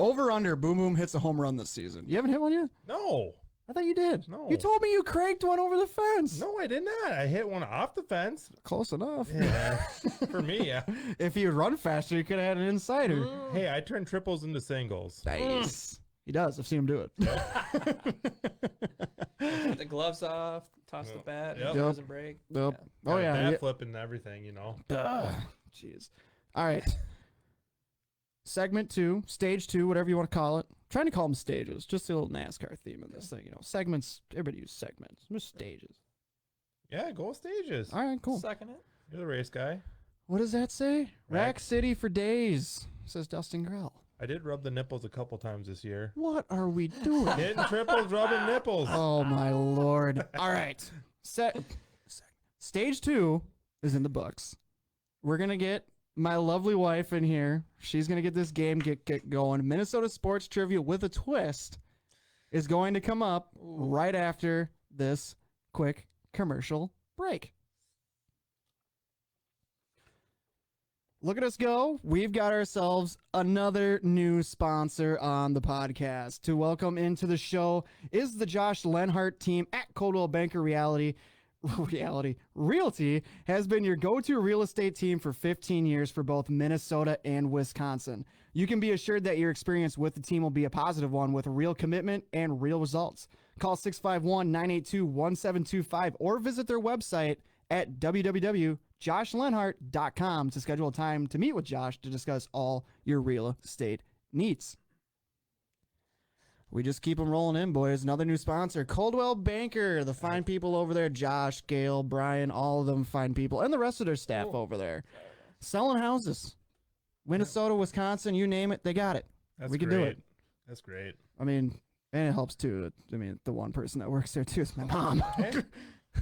Over under, Boom Boom hits a home run this season. You haven't hit one yet? No. I thought you did. No. You told me you cranked one over the fence. No, I did not. I hit one off the fence. Close enough. Yeah. For me, yeah. If you'd run faster, you could have had an insider. Hey, I turn triples into singles. Nice. He does. I've seen him do it. Take the gloves off, toss the bat, Yep. it doesn't break. Yep. Got Oh, a yeah. bat yeah. flip and everything, you know. Jeez. All right. Segment 2, stage 2, whatever you want to call it. Trying to call them stages. Just a little NASCAR theme in this thing. Segments. Everybody use segments. Just stages. Yeah, go stages. All right, cool. Second it. You're the race guy. What does that say? Rack Rack. City for days, says Dustin Grell. I did rub the nipples a couple times this year. What are we doing? Hitting triples, rubbing nipples. Oh, my Lord. All right. Stage 2 is in the books. We're going to get my lovely wife in here, she's going to get this game get going. Minnesota sports trivia with a twist is going to come up right after this quick commercial break. Look at us go. We've got ourselves another new sponsor on the podcast. To welcome into the show is the Josh Lenhart team at Coldwell Banker Realty has been your go-to real estate team for 15 years for both Minnesota and Wisconsin. You can be assured that your experience with the team will be a positive one with real commitment and real results. Call 651-982-1725 or visit their website at www.joshlenhart.com to schedule a time to meet with Josh to discuss all your real estate needs. We just keep them rolling in, boys. Another new sponsor, Coldwell Banker, the fine people over there, Josh, Gail, Brian, all of them fine people, and the rest of their staff over there. Selling houses. Minnesota, Wisconsin, you name it, they got it. We can do it. That's great. I mean, and it helps too. I mean, the one person that works there too is my mom.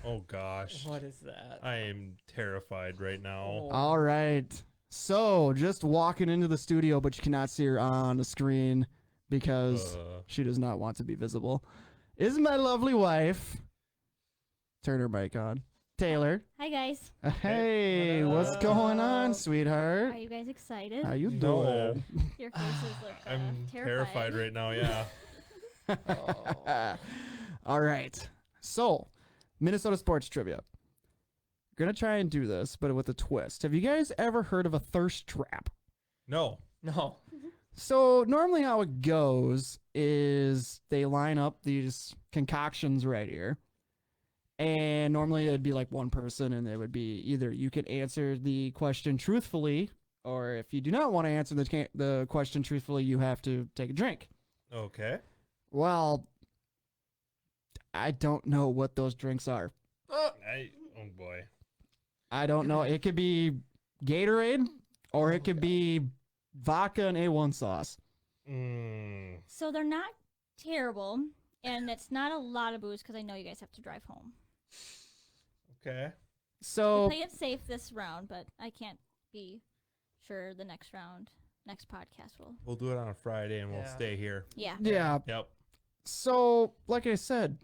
Oh, gosh. What is that? I am terrified right now. All right. So, just walking into the studio, but you cannot see her on the screen because she does not want to be visible, is my lovely wife. Turn her mic on. Taylor. Hi, guys. Hey, what's going on, sweetheart? Are you guys excited? How you No. doing? Your faces look I'm terrified. terrified right now, yeah. All right. So, Minnesota sports trivia. Gonna try and do this, but with a twist. Have you guys ever heard of a thirst trap? No. No. So normally how it goes is they line up these concoctions right here. And normally it'd be like one person, and it would be either you can answer the question truthfully, or if you do not want to answer the question truthfully, you have to take a drink. Okay. Well, I don't know what those drinks are. Oh boy. I don't know. It could be Gatorade, or it could be vodka and A1 sauce. So they're not terrible, and it's not a lot of booze because I know you guys have to drive home. Okay. We So play it safe this round, but I can't be sure the next round, next podcast will. We'll do it on a Friday and we'll Yeah. stay here. Yeah. yeah. Yep. So like I said,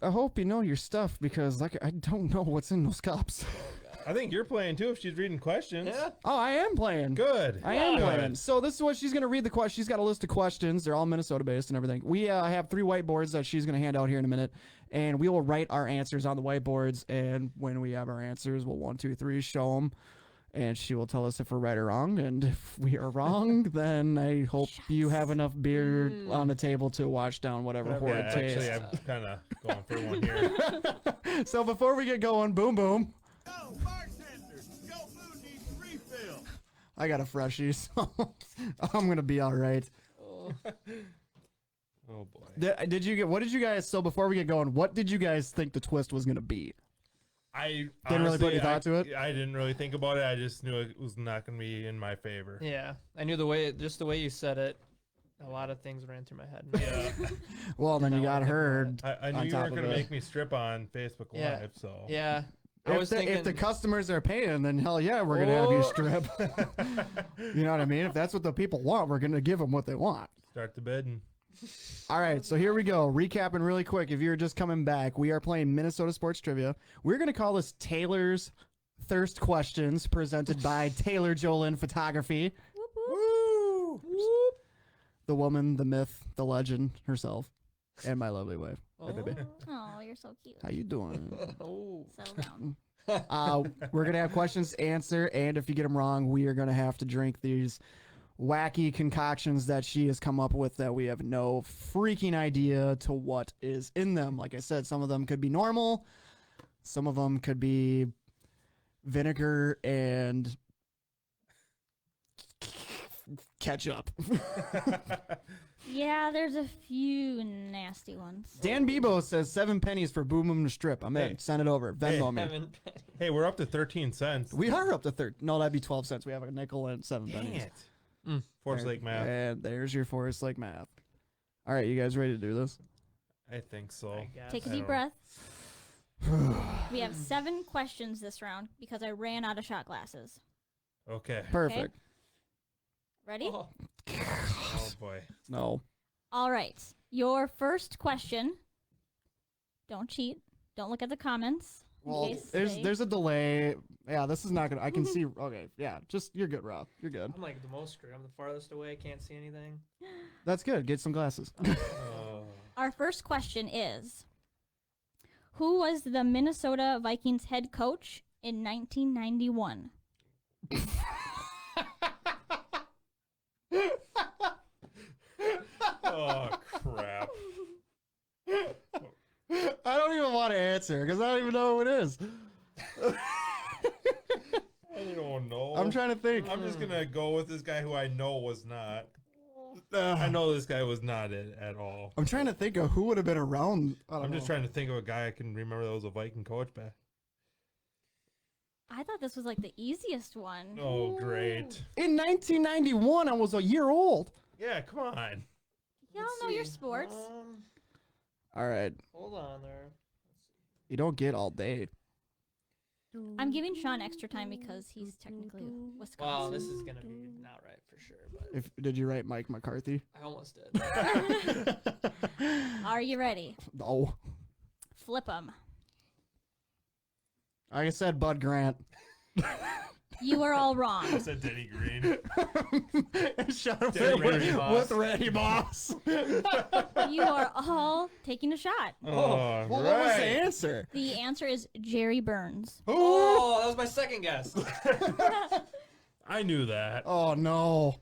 I hope you know your stuff because like I don't know what's in those cups. I think you're playing too if she's reading questions. Yeah. Oh, I am playing. Good. I am Good. playing. So this is what she's going to read the question. She's got a list of questions. They're all Minnesota based and everything. We have 3 whiteboards that she's going to hand out here in a minute, and we will write our answers on the whiteboards. And when we have our answers, we'll 1, 2, 3 show them, and she will tell us if we're right or wrong. And if we are wrong, then I hope you have enough beer on the table to wash down whatever Yeah, horrid taste. actually, I'm kind of going for one here. So before we get going, boom, boom. Yo, bartender, your food needs refill. I got a freshie, so I'm gonna be all right. Oh boy. Did you get? What did you guys? So before we get going, what did you guys think the twist was gonna be? I Didn't really put honestly, any thought to it? I didn't really think about it. I just knew it was not going to be in my favor. Yeah. I knew the way you said it. A lot of things ran through my head. Yeah. Well, then you No, got I didn't heard. I On knew you top weren't of going to it. make me strip on Facebook Yeah. Live, so. Yeah. I was thinking If the customers are paying, then hell yeah, we're gonna have you Oh. strip. You know what I mean? If that's what the people want, we're gonna give them what they want. Start the bidding. All right, so here we go. Recapping really quick. If you're just coming back, we are playing Minnesota sports trivia. We're gonna call this Taylor's Thirst Questions, presented by Taylor Jolin Photography. Whoop, whoop. The woman, the myth, the legend herself, and my lovely wife. Hey, baby. Oh, you're so cute. How you doing? Oh. Settle down. We're gonna have questions to answer, and if you get them wrong, we are gonna have to drink these wacky concoctions that she has come up with that we have no freaking idea to what is in them. Like I said, some of them could be normal, some of them could be vinegar and ketchup. Yeah, there's a few nasty ones. Dan Bebo says 7 pennies for Boom Boom to strip. I'm in. Hey. Send it over. Venmo me. Haven't Hey, we're up to 13 cents. We are up to 30. No, that'd be 12 cents. We have a nickel and 7 Dang pennies. it. Forest Lake math. And there's your Forest Lake math. All right, you guys ready to do this? I think so. I guess. Take a I deep don't- breath. We have 7 questions this round because I ran out of shot glasses. Okay. Perfect. Ready? Oh, Oh boy. No. All right. Your first question. Don't cheat. Don't look at the comments. in Well, case there's they- a delay. Yeah, this is not gonna. I can see. Okay, yeah, just you're good, Rob. You're good. I'm like the most screwed. I'm the farthest away. Can't see anything. That's good. Get some glasses. Oh. Our first question is: who was the Minnesota Vikings head coach in 1991? Oh crap. I don't even want to answer because I don't even know who it is. I don't know. I'm trying to think. I'm just gonna go with this guy who I know was not. I know this guy was not it at all. I'm trying to think of who would have been around. I'm just trying to think of a guy I can remember that was a Viking coach back. I thought this was like the easiest one. Oh, great. In 1991, I was a year old. Yeah, come on. Y'all know your sports. All right, Hold on there. you don't get all day. I'm giving Sean extra time because he's technically Wisconsin. Wow, this is gonna be not right for sure, but If did you write Mike McCarthy? I almost did. Are you ready? No. Flip them. Like I said, Bud Grant. You are all wrong. I said Denny Green. Shut up Danny Randy with Randy Moss. You are all taking a shot. Oh, Well, what was the answer? The answer is Jerry Burns. Oh, that was my second guess. I knew that. Oh no.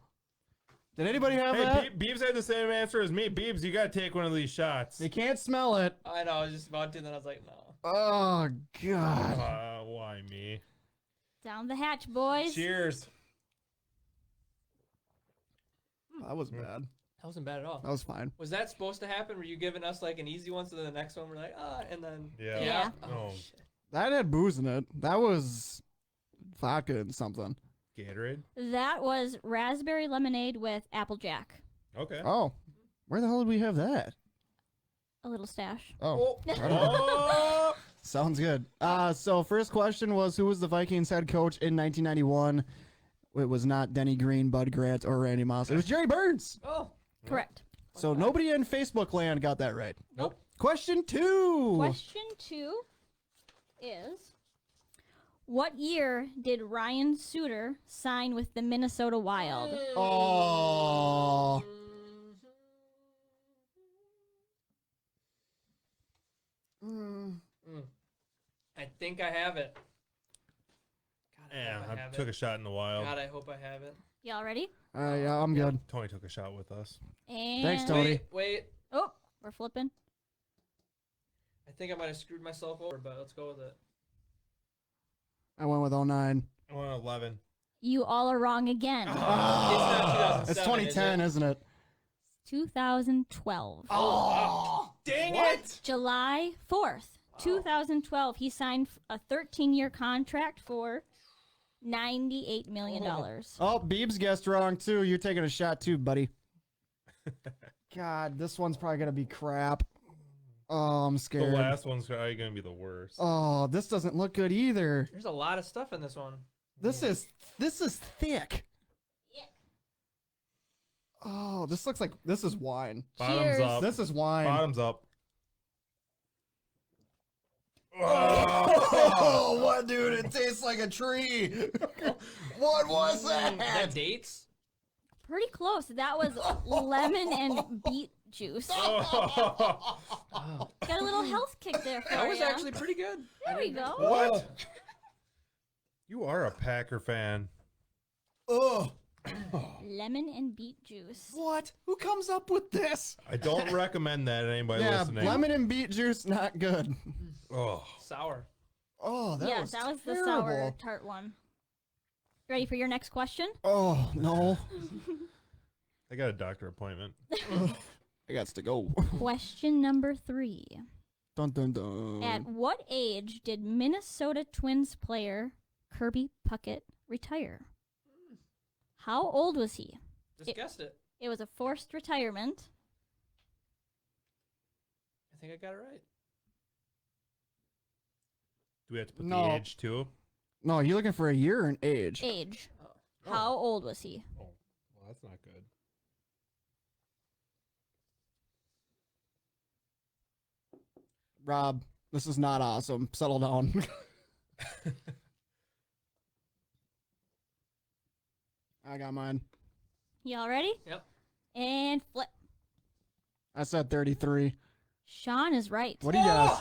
Did anybody have Hey, that? Beebs had the same answer as me. Beebs, you gotta take one of these shots. You can't smell it. I know. I was just about to, and then I was like, no. Oh god. Why me? Down the hatch, boys. Cheers. That was bad. That wasn't bad at all. That was fine. Was that supposed to happen? Were you giving us like an easy one, so then the next one we're like, and then Yeah. Yeah. Oh, Oh. shit. That had booze in it. That was vodka and something. Gatorade. That was raspberry lemonade with Applejack. Okay. Oh. Where the hell did we have that? A little stash. Oh. Oh. Sounds good. So first question was, who was the Vikings head coach in 1991? It was not Denny Green, Bud Grant, or Randy Moss. It was Jerry Burns. Oh, Correct. So nobody in Facebook land got that right. nope. Question 2. Question 2 is: what year did Ryan Suter sign with the Minnesota Wild? Oh. I think I have it. God, Yeah, hope I have took it. a shot in the wild. God, I hope I have it. Y'all ready? Yeah, I'm good. Tony took a shot with us. And Thanks, Tony. Wait. Oh, we're flipping. I think I might have screwed myself over, but let's go with it. I went with 09. I went 11. You all are wrong again. It's not 2007. It's 2010, isn't it? 2012. Oh. Dang it! July 4th, 2012, he signed a 13-year contract for $98 million. Oh, Beebs guessed wrong too. You're taking a shot too, buddy. God, this one's probably gonna be crap. Oh, I'm The scared. last one's probably gonna be the worst. Oh, this doesn't look good either. There's a lot of stuff in this one. This is thick. Oh, this looks like this is wine. Bottoms Cheers. up. This is wine. Bottoms up. Oh, what, dude? It tastes like a tree. What was That dates? Pretty close. That was lemon and beet juice. Oh. Got a little health kick there for That was ya. actually pretty good. There we go. What? You are a Packer fan. Oh, Lemon and beet juice. what? Who comes up with this? I don't recommend that to anybody Yeah, listening. lemon and beet juice, not good. Oh. Sour. Oh, that Yes, was that was the terrible. sour tart one. Ready for your next question? Oh no, I got a doctor appointment. I got to go. Question number 3. Dun dun dun. At what age did Minnesota Twins player Kirby Puckett retire? How old was he? Just guessed it. It was a forced retirement. I think I got it right. Do we have to put No. the age too? No, you looking for a year or an age? Age. How old was he? Oh, well, that's not good. Rob, this is not awesome. Settle down. I got mine. Y'all ready? Yep. And flip. I said 33. Sean is right. What do you guys?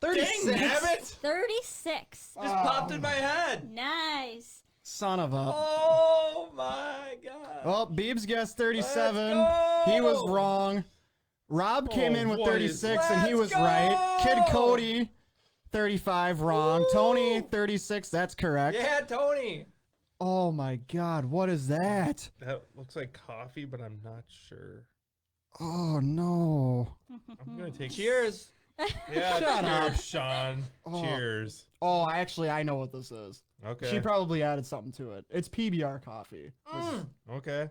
36. Dang, nabbit! 36. Just popped in my head. Nice. Son of a. Oh my god. Well, Beebs guessed 37. Let's He was go. wrong. Rob came in with what is- 36 and he was Let's right. Kid go! Cody, 35, wrong. Tony, 36, that's correct. Yeah, Tony. Oh my god, what is that? That looks like coffee, but I'm not sure. Oh no. I'm gonna take. Cheers. Yeah, Shut cheers, up. Sean. Oh. Cheers. Oh, I know what this is. Okay. She probably added something to it. It's PBR coffee. Okay.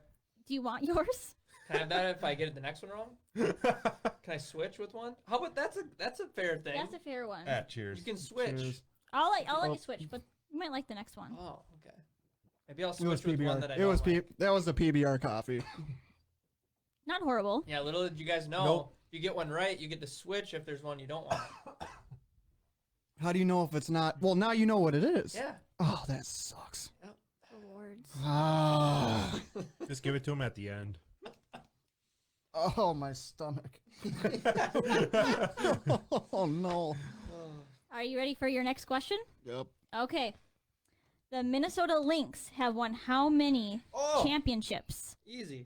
Do you want yours? Can I have that if I get the next one wrong? Can I switch with one? How about that's a fair thing. That's a fair one. Cheers. You can switch. Cheers. I'll let you switch, but you might like the next one. Oh, okay. Maybe I'll It was switch with one that I PBR. It was don't like. that was the PBR coffee. Not horrible. Yeah, little did you guys know. Nope. If you get one right, you get to switch if there's one you don't want. How do you know if it's not? Well, now you know what it is. Yeah. Oh, that sucks. Rewards. Ah. Just give it to him at the end. Oh, my stomach. Oh no. Are you ready for your next question? Yep. Okay. The Minnesota Lynx have won how many Oh. championships? Easy.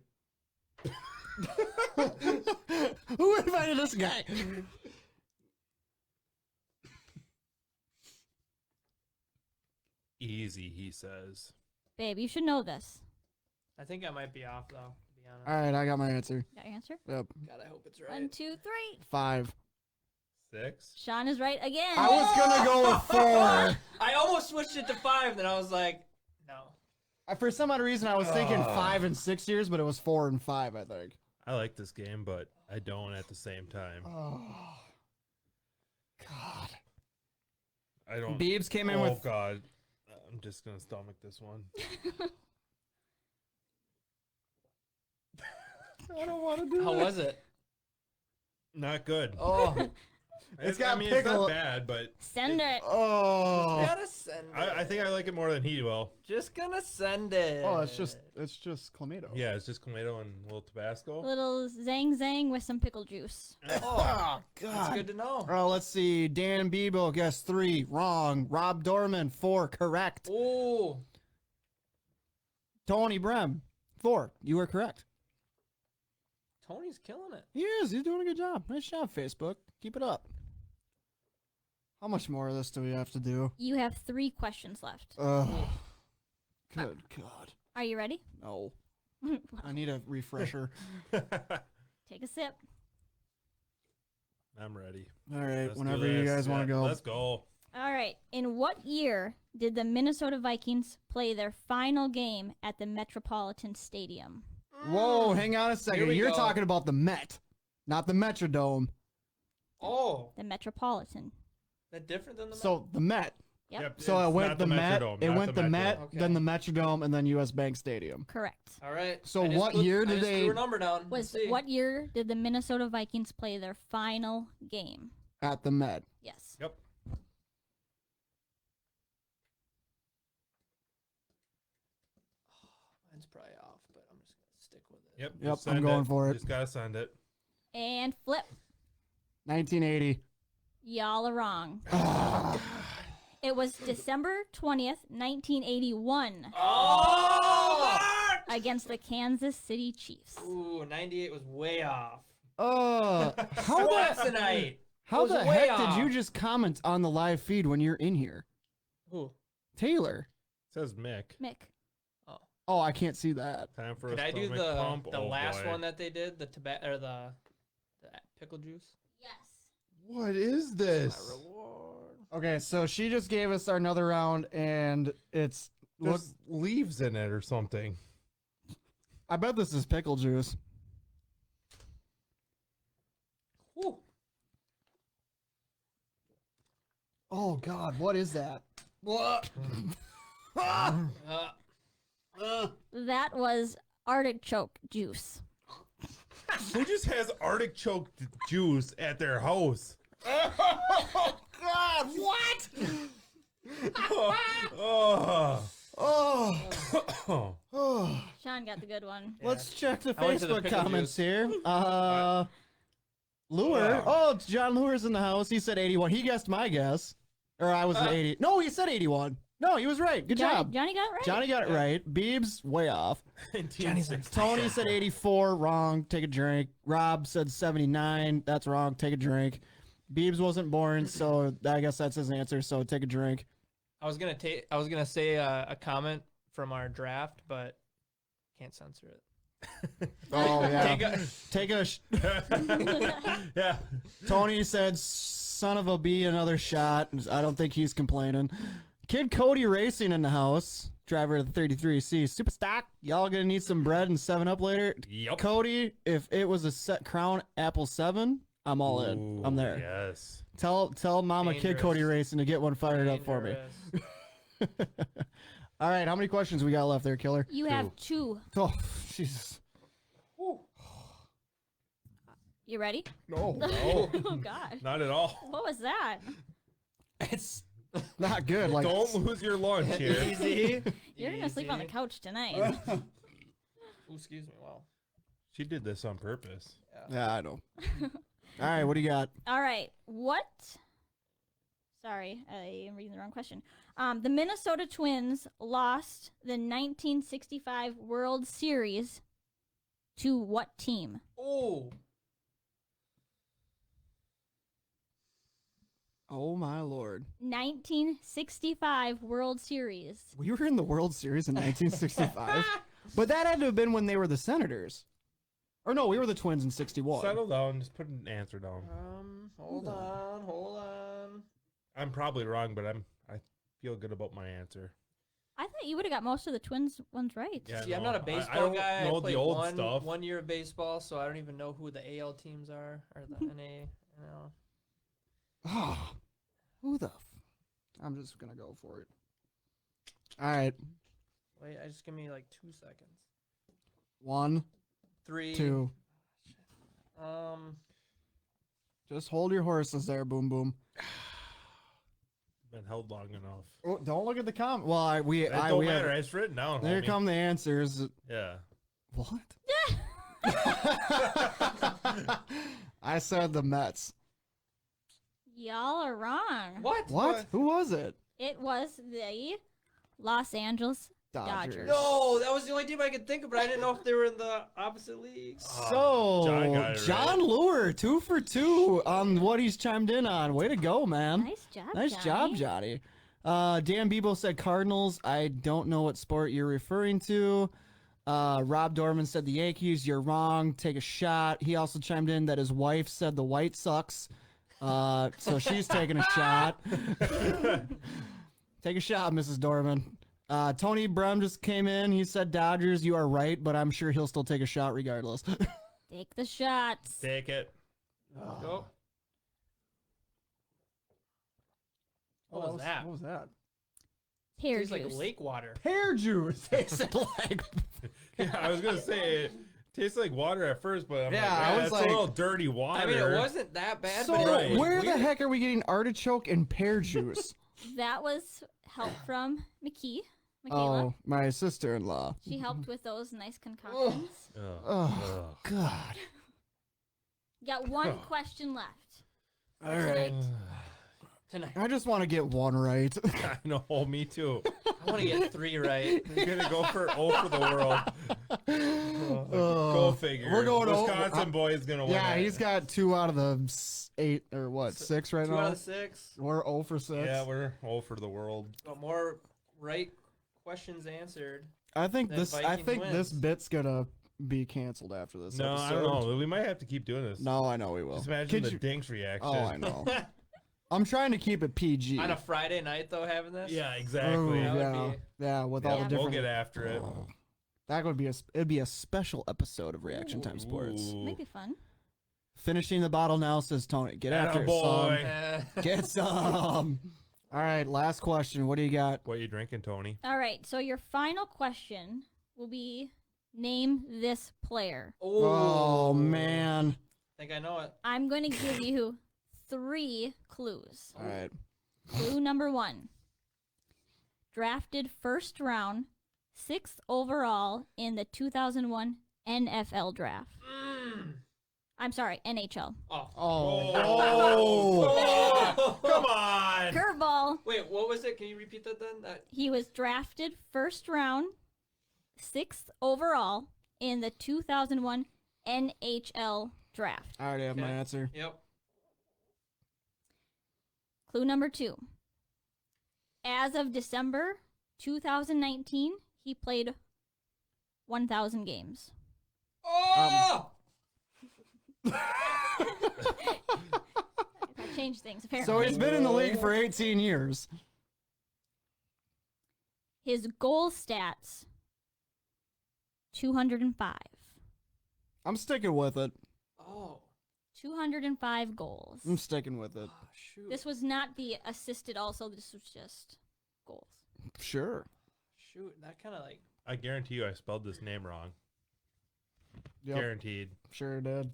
Who invited this guy? Easy, he says. Babe, you should know this. I think I might be off though, to be honest. All right, I got my answer. Got your answer? Yep. God, I hope it's 1, right. 2, 3. 5. 6. Sean is right again. I was gonna go with 4. I almost switched it to 5, then I was like, no. For some odd reason, I was thinking 5 and 6 years, but it was 4 and 5. I think. I like this game, but I don't at the same time. Oh. God. I don't. Beebs came in Oh with. God. I'm just gonna stomach this one. I don't want to do How it. was it? Not good. Oh. It's got I mean, pickle- it's not bad, but Send it. Oh. Gotta send it. I think I like it more than he will. Just gonna send it. Oh, it's just clamato. Yeah, it's just tomato and a little Tabasco. Little zang zang with some pickle juice. Oh, God. that's good to know. Oh, let's see. Dan Bebo guessed 3, wrong. Rob Dorman 4, correct. Oh. Tony Brem 4, you were correct. Tony's killing it. He is. He's doing a good job. Nice job, Facebook. Keep it up. How much more of this do we have to do? You have 3 questions left. Ugh. Good God. Are you ready? No. I need a refresher. Take a sip. I'm ready. All right, Let's do whenever you this. guys want to Yeah, go. Let's go. All right. In what year did the Minnesota Vikings play their final game at the Metropolitan Stadium? Whoa, hang on a second. we You're go. talking about the Met, not the Metrodome. Oh. The Metropolitan. That different than the So the Met. Yep. So it it's went not the Met. Metrodome, It not went the Metro. Met, Okay. then the Metrodome, and then U.S. Bank Stadium. Correct. All right. So I just what put- year I did just they- threw a number down. Was Let's see. what year did the Minnesota Vikings play their final game? At the Met. Yes. Yep. Mine's probably off, but I'm just gonna stick with it. Yep. Yep, just I'm send going for it. Just gotta send it. And flip. 1980. Y'all are wrong. It was December 20th, 1981, Oh! against the Kansas City Chiefs. Ooh, 98 was way off. How the, Schwarzenite. how was the way heck off. did you just comment on the live feed when you're in here? Ooh. Taylor. Says Mick. Mick. Oh, I can't see that. Time for Could a I do stomach pump. the Oh, last boy. one that they did, the or the pickle juice? Yes. What is this? My reward. Okay, so she just gave us another round, and it's look. There's leaves in it or something. I bet this is pickle juice. Ooh. Oh God, what is that? What? Uh, That was artichoke juice. Who just has artichoke juice at their house? Oh, God, what? Sean got the good one. Let's check the I went to the Facebook pickle comments juice. here. Lure. Oh, John Lure's in the house. He said 81. He guessed my guess. Or I was 80. No, he said 81. No, he was right. Good job. Johnny got it right. Johnny got it right. Beebs, way off. Tony said 84. Wrong. Take a drink. Rob said 79. That's wrong. Take a drink. Beebs wasn't born, so I guess that's his answer. So take a drink. I was gonna say a comment from our draft, but can't censor it. Oh, yeah. Take a Yeah. Tony said, son of a bee, another shot. I don't think he's complaining. Kid Cody Racing in the house. Driver of the 33C. Super stock. Y'all gonna need some bread and 7-Up later? Yep. Cody, if it was a set Crown Apple 7, I'm all in. Ooh, I'm there. Yes. Tell Mama Kid Dangerous. Cody Racing to get one fired up for me. All right, how many questions we got left there, Killer? You have 2. Oh, Jesus. You ready? No. Oh, Oh, God. Not at all. What was that? It's not good. Like, Don't lose your lunch here. Easy. You're going to sleep on the couch tonight. Ooh, excuse me. Wow. She did this on purpose. yeah, I know. All right, what do you got? All right. What? Sorry, I am reading the wrong question. The Minnesota Twins lost the 1965 World Series to what team? Oh. Oh, my Lord. 1965 World Series. We were in the World Series in 1965. But that had to have been when they were the Senators. Or no, we were the Twins in 61. Settle down. Just put an answer down. Hold on. I'm probably wrong, but I feel good about my answer. I thought you would have got most of the Twins ones right. Yeah, See, I'm no, not a baseball I don't guy. know I played the old stuff. one year of baseball, so I don't even know who the AL teams are or the NA. You know. Oh, who the I'm just going to go for it. All right. Wait, just give me like 2 seconds. 1, 3. 2. Just hold your horses there, Boom Boom. Been held long enough. Oh, don't look at the comment. Well, we It don't we matter. have, It's written down. there homie. come the answers. Yeah. What? I said the Mets. Y'all are wrong. What? What? Who was it? It was the Los Angeles Dodgers. No, that was the only team I could think of, but I didn't know if they were in the opposite leagues. So, John got it John right. Lure, 2 for 2 on what he's chimed in on. Way to go, man. Nice job, Nice job, Johnny. Dan Bebo said Cardinals. I don't know what sport you're referring to. Rob Dorman said the Yankees. You're wrong. Take a shot. He also chimed in that his wife said the White Sox. So she's taking a shot. Take a shot, Mrs. Dorman. Tony Brum just came in. He said Dodgers. You are right, but I'm sure he'll still take a shot regardless. Take the shots. Take it. Go. What was that? What was that? Pear Tastes like juice. lake water. Pear juice. Tasted like. Yeah, I was gonna say it tastes like water at first, but I'm Yeah, like, I was that's like- a little dirty water. I mean, it wasn't that bad, So but Right. it was where the weird. heck are we getting artichoke and pear juice? That was help from Michaela. Oh, my sister-in-law. She helped with those nice concoctions. Oh, God. You got one question left. All right. Tonight. I just want to get one right. I know, me too. I want to get 3 right. We're gonna go for 0 for the world. Go figure. We're going to- Wisconsin boy is gonna win. Yeah, it. he's got 2 out of the 8 or what, 6 right 2 now? out of 6. We're 0 for 6. Yeah, we're 0 for the world. But more right questions answered. I think then this. I Vikings think this wins. bit's gonna be canceled after this. No, I episode. don't know. We might have to keep doing this. No, I know we will. Just imagine Could the you- Dinks reaction. Oh, I know. I'm trying to keep it PG. On a Friday night, though, having this? Yeah, Ooh, exactly. That would yeah, be- yeah, with all Yeah. the different. We'll get after it. That would be it'd be a special episode of Reaction Time Sports. Ooh. Might be fun. Finishing the bottle now, says Tony. Get after it, Attaboy. son. Get some. All right, last question. What do you got? What you drinking, Tony? All right, so your final question will be name this player. Oh, man. I think I know it. I'm going to give you 3 clues. All right. Clue number 1. Drafted first round, 6th overall in the 2001 NFL draft. I'm sorry, NHL. Oh. Oh, come on. Curveball. Wait, what was it? Can you repeat that then? He was drafted first round, 6th overall in the 2001 NHL draft. I already have my Okay. answer. Yep. Clue number 2. As of December 2019, he played 1,000 games. Oh! That changed things, apparently. So he's been in the league for 18 years. His goal stats, 205. I'm sticking with it. Oh. 205 goals. I'm sticking with it. Shoot. This was not the assisted also, this was just goals. Sure. Shoot, that kind of like. I guarantee you I spelled this name wrong. Yep. Guaranteed. Sure did.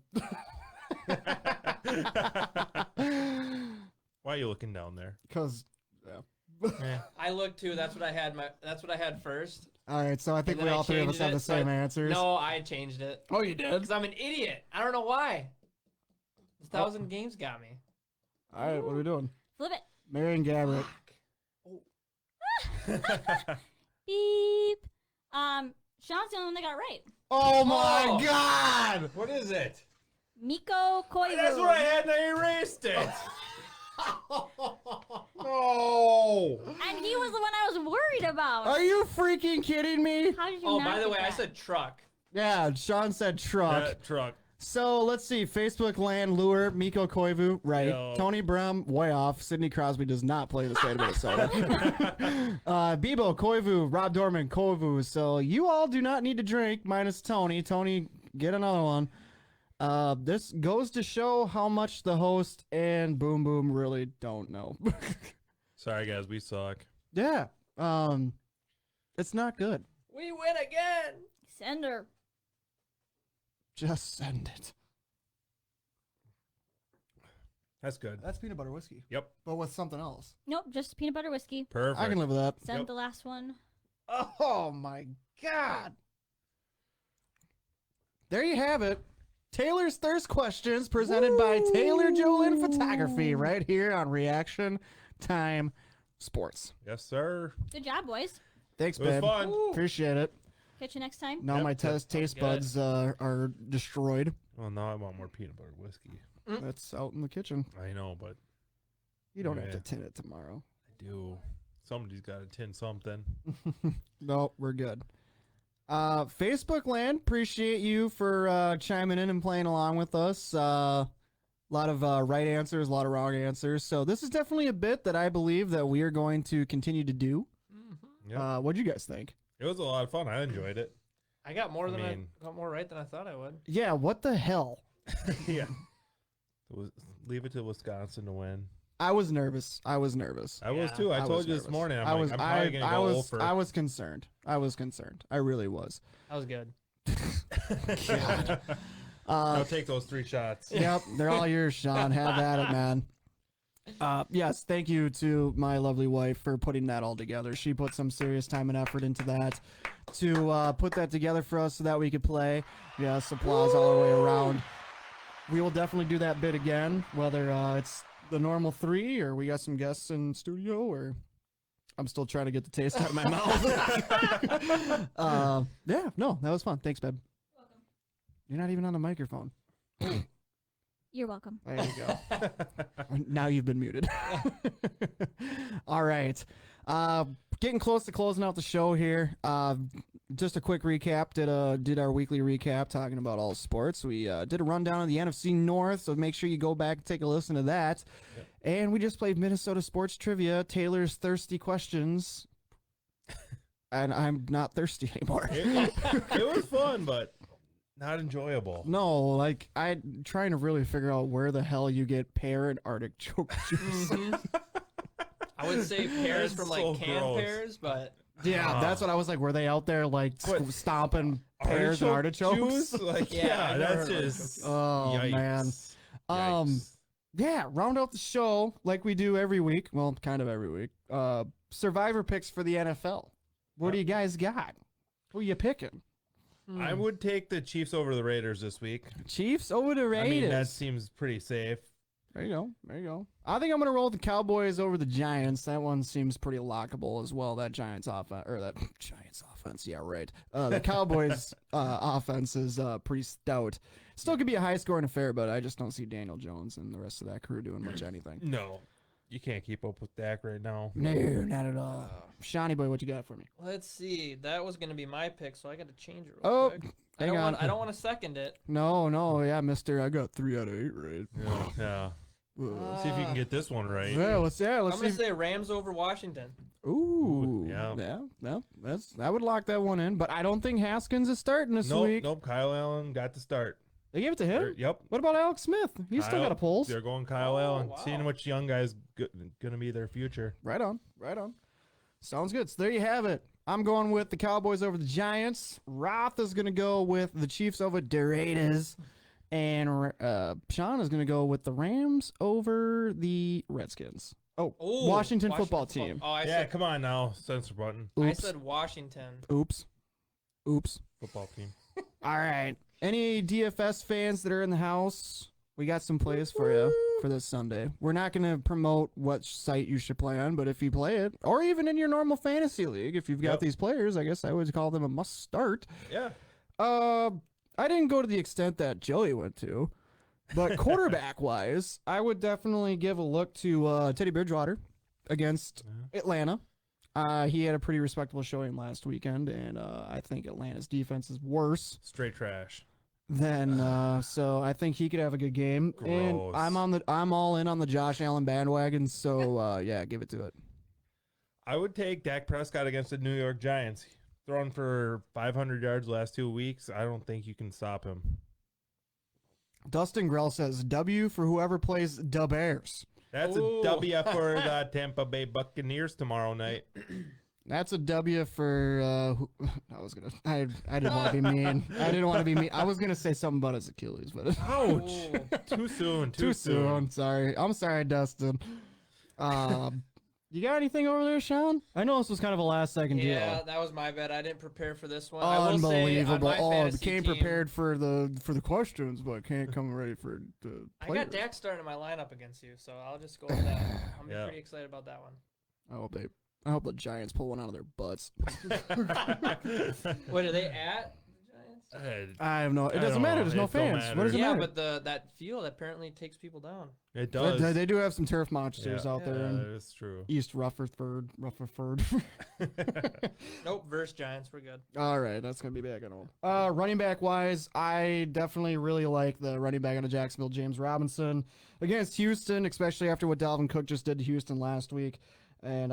Why are you looking down there? Because, yeah. I looked too. That's what I had. That's what I had first. All right, so I think And then we I all three of us changed have it, the same but- answers. No, I changed it Oh, you did? because I'm an idiot. I don't know why. 1,000 games got me. All right, what are we doing? Flip it. Marion Gabbert. Beep. Sean's the only one that got right. Oh, my Oh. God! What is it? Miko Koivu. That's what I had and I erased it. No. And he was the one I was worried about. Are you freaking kidding me? How did you Oh, not by the get way, I that? said truck. Yeah, Sean said truck. That truck. So let's see. Facebook land lure Miko Koivu, right? Yo. Tony Brum, way off. Sidney Crosby does not play the state of Minnesota. Bebo Koivu, Rob Dorman Koivu. So you all do not need to drink, minus Tony. Tony, get another one. This goes to show how much the host and Boom Boom really don't know. Sorry guys, we suck. Yeah. It's not good. We win again. Sender. Just send it. That's good. That's peanut butter whiskey, Yep. but with something else. Nope, just peanut butter whiskey. Perfect. I can live with that. Send Yep. the last one. Oh my God. There you have it. Taylor's Thirst Questions presented by Taylor Jolin Photography right here on Reaction Time Sports. Yes, sir. Good job, boys. Thanks, It was babe. fun. Appreciate it. Catch you next time. Now Yep, my yep. taste Good. buds are destroyed. Well, now I want more peanut butter whiskey. That's out in the kitchen. I know, but You don't have Yeah. to tin it tomorrow. I do. Somebody's got to tin something. No, we're good. Facebook land, appreciate you for chiming in and playing along with us. A lot of right answers, a lot of wrong answers. So this is definitely a bit that I believe that we are going to continue to do. Yep. What'd you guys think? It was a lot of fun. I enjoyed it. I got more than mean- I got more right than I thought I would. Yeah, what the hell? Yeah. Leave it to Wisconsin to win. I was nervous. I was nervous. I was Yeah. too. I was told you this nervous. morning. I'm I like, was, I'm probably going to go over. I was concerned. I was concerned. I really was. That was good. God. I'll take those 3 shots. Yep, they're all yours, Sean. Have at it, man. Yes, thank you to my lovely wife for putting that all together. She put some serious time and effort into that to put that together for us so that we could play. Yes, applause all the way around. We will definitely do that bit again, whether it's the normal 3 or we got some guests in studio or I'm still trying to get the taste out of my mouth. Yeah, no, that was fun. Thanks, babe. You're not even on the microphone. You're welcome. There you go. Now you've been muted. All right. Getting close to closing out the show here. Just a quick recap. Did our weekly recap talking about all sports. We did a rundown of the NFC North, so make sure you go back and take a listen to that. Yep. And we just played Minnesota Sports Trivia, Taylor's Thirsty Questions. And I'm not thirsty anymore. It was fun, but not enjoyable. No, like I'm trying to really figure out where the hell you get pear and artichoke juice. I would say pears That's from like so canned gross. pears, but Yeah, that's what I was like. Were they out there like stomping pears and artichokes? Juice? Like, Yeah, yeah, I've never that's heard of just. Oh, yikes. man. Yikes. Yeah, round out the show like we do every week. Well, kind of every week. Survivor picks for the NFL. What do you guys got? Who are you picking? I would take the Chiefs over the Raiders this week. Chiefs over the Raiders. I mean, that seems pretty safe. There you go. There you go. I think I'm going to roll the Cowboys over the Giants. That one seems pretty lockable as well. That Giants offense, or that Giants offense. Yeah, right. The Cowboys offense is pretty stout. Still could be a high scoring affair, but I just don't see Daniel Jones and the rest of that crew doing much anything. No, you can't keep up with Dak right now. No, not at all. Shawnee boy, what you got for me? let's see. That was gonna be my pick, so I got to change it real Oh, quick. hang on. I don't want to second it. No, yeah, mister. I got 3 out of 8 right. Yeah. See if you can get this one right. Yeah, let's see. I'm gonna say Rams over Washington. Ooh, yeah. I would lock that one in, but I don't think Haskins is starting this week. Nope. Kyle Allen got the start. They gave it to him? Yep. What about Alex Smith? He's still got a pulse. They're going Kyle Allen. wow. Seeing which young guy's going to be their future. Right on. Sounds good. So there you have it. I'm going with the Cowboys over the Giants. Roth is going to go with the Chiefs over the Raiders. And Sean is going to go with the Rams over the Redskins. Oh, Ooh, Washington football team. Oh, I Yeah, said come on now. Censor button. I Oops. said Washington. Oops. Football team. All right. Any DFS fans that are in the house, we got some plays for you for this Sunday. We're not going to promote what site you should play on, but if you play it, or even in your normal fantasy league, if you've got Yep. these players, I guess I would call them a must start. Yeah. I didn't go to the extent that Joey went to, but quarterback-wise, I would definitely give a look to Teddy Bridgewater against Atlanta. He had a pretty respectable showing last weekend, and I think Atlanta's defense is worse Straight trash. than so I think he could have a good game. And Gross. I'm all in on the Josh Allen bandwagon, so yeah, give it to it. I would take Dak Prescott against the New York Giants. Thrown for 500 yards the last 2 weeks. I don't think you can stop him. Dustin Grell says W for whoever plays the Bears. That's Ooh. a W for the Tampa Bay Buccaneers tomorrow night. That's a W for I didn't want to be mean. I didn't want to be mean. I was gonna say something about his Achilles, but Ouch. Ooh. Too soon. too soon. Sorry. I'm sorry, Dustin. You got anything over there, Sean? I know this was kind of a last second Yeah, deal. that was my bad. I didn't prepare for this one. I will say, on Unbelievable. my Oh, fantasy came team, prepared for the questions, but can't come ready for the I players. got Dak starting in my lineup against you, so I'll just go with that. I'm Yeah. pretty excited about that one. I hope the Giants pull one out of their butts. Wait, are they at the Giants? I have no. It I doesn't don't matter. know. There's no It don't fans. What does it Yeah, matter? but that field apparently takes people down. It But does. they do have some turf monsters Yeah. out there in That's true. East Rutherford. Nope, versus Giants, we're good. All right, that's gonna be back on hold. Running back wise, I definitely really like the running back out of Jacksonville, James Robinson, against Houston, especially after what Dalvin Cook just did to Houston last week. And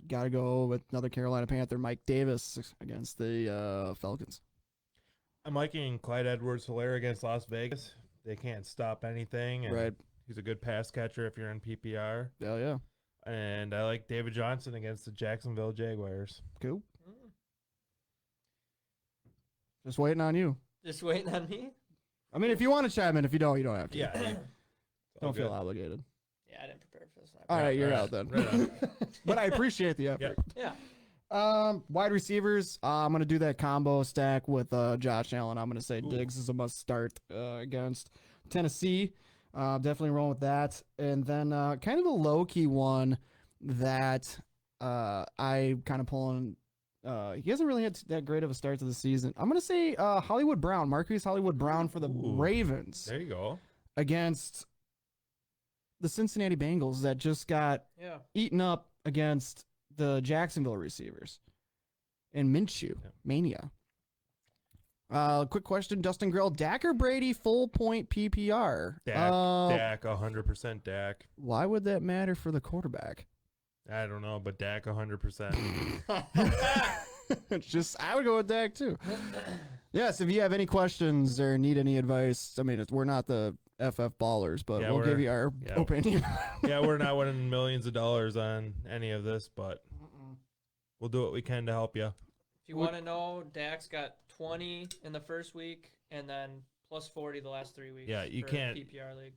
gotta go with another Carolina Panther, Mike Davis, against the Falcons. I'm liking Clyde Edwards-Helaire against Las Vegas. They can't stop anything. And Right. He's a good pass catcher if you're in PPR. Hell yeah. And I like David Johnson against the Jacksonville Jaguars. Cool. Just waiting on you. Just waiting on me? I mean, if you want to chime in, if you don't have to. Yeah. Don't feel obligated. Yeah, I didn't prepare for this one. All right, you're right. out then. Right on. But I appreciate the effort. Yeah. Wide receivers, I'm going to do that combo stack with Josh Allen. I'm going to say Diggs is a must start against Tennessee. Definitely rolling with that. And then kind of a low-key one that I kind of pulling. He hasn't really had that great of a start to the season. I'm going to say Hollywood Brown, Marquise Hollywood Brown for the Ravens There you go. against the Cincinnati Bengals that just got Yeah. eaten up against the Jacksonville receivers and Minshew mania. Quick question, Dustin Grill, Dak or Brady full point PPR? Dak, 100% Dak. Why would that matter for the quarterback? I don't know, but Dak 100%. It's just, I would go with Dak too. Yes, if you have any questions or need any advice, I mean, we're not the FF Ballers, but Yeah, we'll give we're- you our yeah. opinion. Yeah, we're not winning millions of dollars on any of this, but we'll do what we can to help you. If you want to know, Dax got 20 in the first week and then plus 40 the last 3 weeks. Yeah, you for can't- PPR league.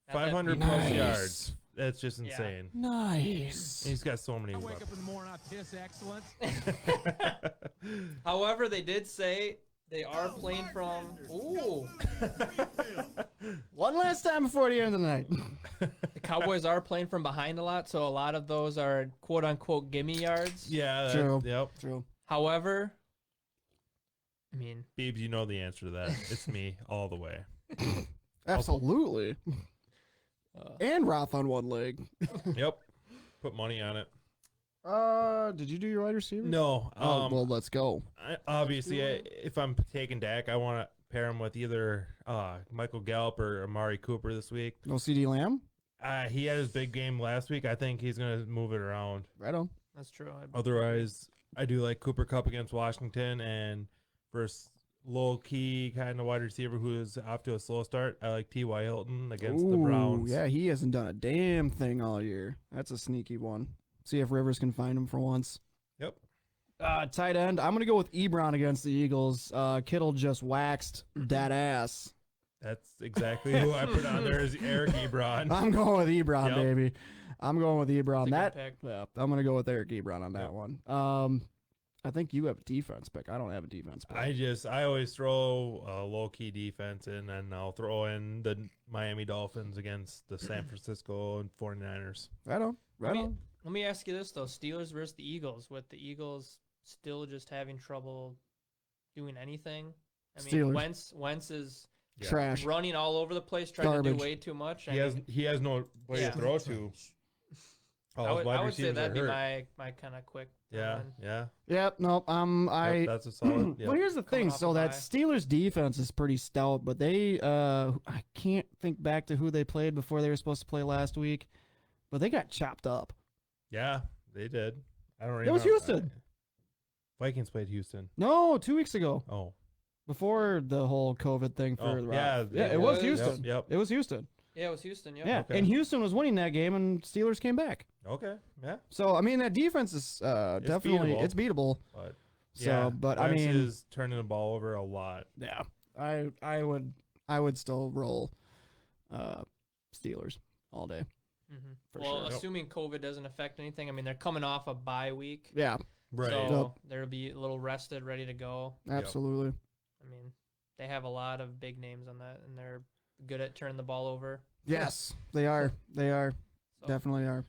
Not that 500 PPR plus Nice. yards. That's just Yeah. insane. Nice. He's got so many. I wake up in the morning, I piss excellence. However, they did say they are playing from. Ooh, One last time before the end of the night. the Cowboys are playing from behind a lot, so a lot of those are quote unquote gimme yards. Yeah. True. Yep. True. However, I mean, Beebs, you know the answer to that. It's me all the way. Absolutely. And Roth on one leg. Yep. Put money on it. Did you do your wide receiver? No. Oh, well, let's go. Obviously, if I'm taking Dak, I want to pair him with either Michael Gallup or Amari Cooper this week. No CD Lamb? He had his big game last week. I think he's going to move it around. Right on. that's true. Otherwise, I do like Cooper Kupp against Washington, and versus low-key kind of wide receiver who is off to a slow start, I like T.Y. Hilton against the Browns. Yeah, he hasn't done a damn thing all year. That's a sneaky one. See if Rivers can find him for once. Yep. Tight end. I'm going to go with Ebron against the Eagles. Kittle just waxed that ass. That's exactly who I put on there is Eric Ebron. I'm going with Ebron, Yep. baby. I'm going with Ebron. That's a good That pick. yeah, I'm going to go with Eric Ebron on that Yep. one. I think you have a defense pick. I don't have a defense pick. I always throw a low-key defense in, and I'll throw in the Miami Dolphins against the San Francisco and 49ers. Right on. Right on. Let me ask you this though: Steelers versus the Eagles. With the Eagles still just having trouble doing anything. I mean, Steelers. Wentz is Yeah. Trash. running all over the place, trying to Garbage. do way too much. He has no way Yeah. to throw to. I All his would, wide I would say receivers are that'd be hurt. my kind of quick. Yeah, run. yeah. Yep. Nope. Yep, that's a solid. Yep. Well, here's the thing. off So a that bye. Steelers defense is pretty stout, but they I can't think back to who they played before they were supposed to play last week, but they got chopped up. Yeah, they did. I don't. It was Houston. Vikings played Houston. No, 2 weeks ago, Oh, before the whole COVID thing for the yeah, Rock. Yeah, it it was was. Houston. Yep. It was Houston. Yeah, it was Houston. Yep. Yeah, Okay. and Houston was winning that game, and Steelers came back. Okay, yeah, So I mean, that defense is definitely beatable. it's beatable. but So, yeah, but I Wentz mean, is turning the ball over a lot. yeah, I would still roll Steelers all day. For Well, sure. assuming COVID doesn't affect anything, I mean they're coming off a bye week, Yeah, Right. so they'll be a little rested, ready to go. absolutely. I mean, they have a lot of big names on that, and they're good at turning the ball over. Yes, they are. They are. So, Definitely are.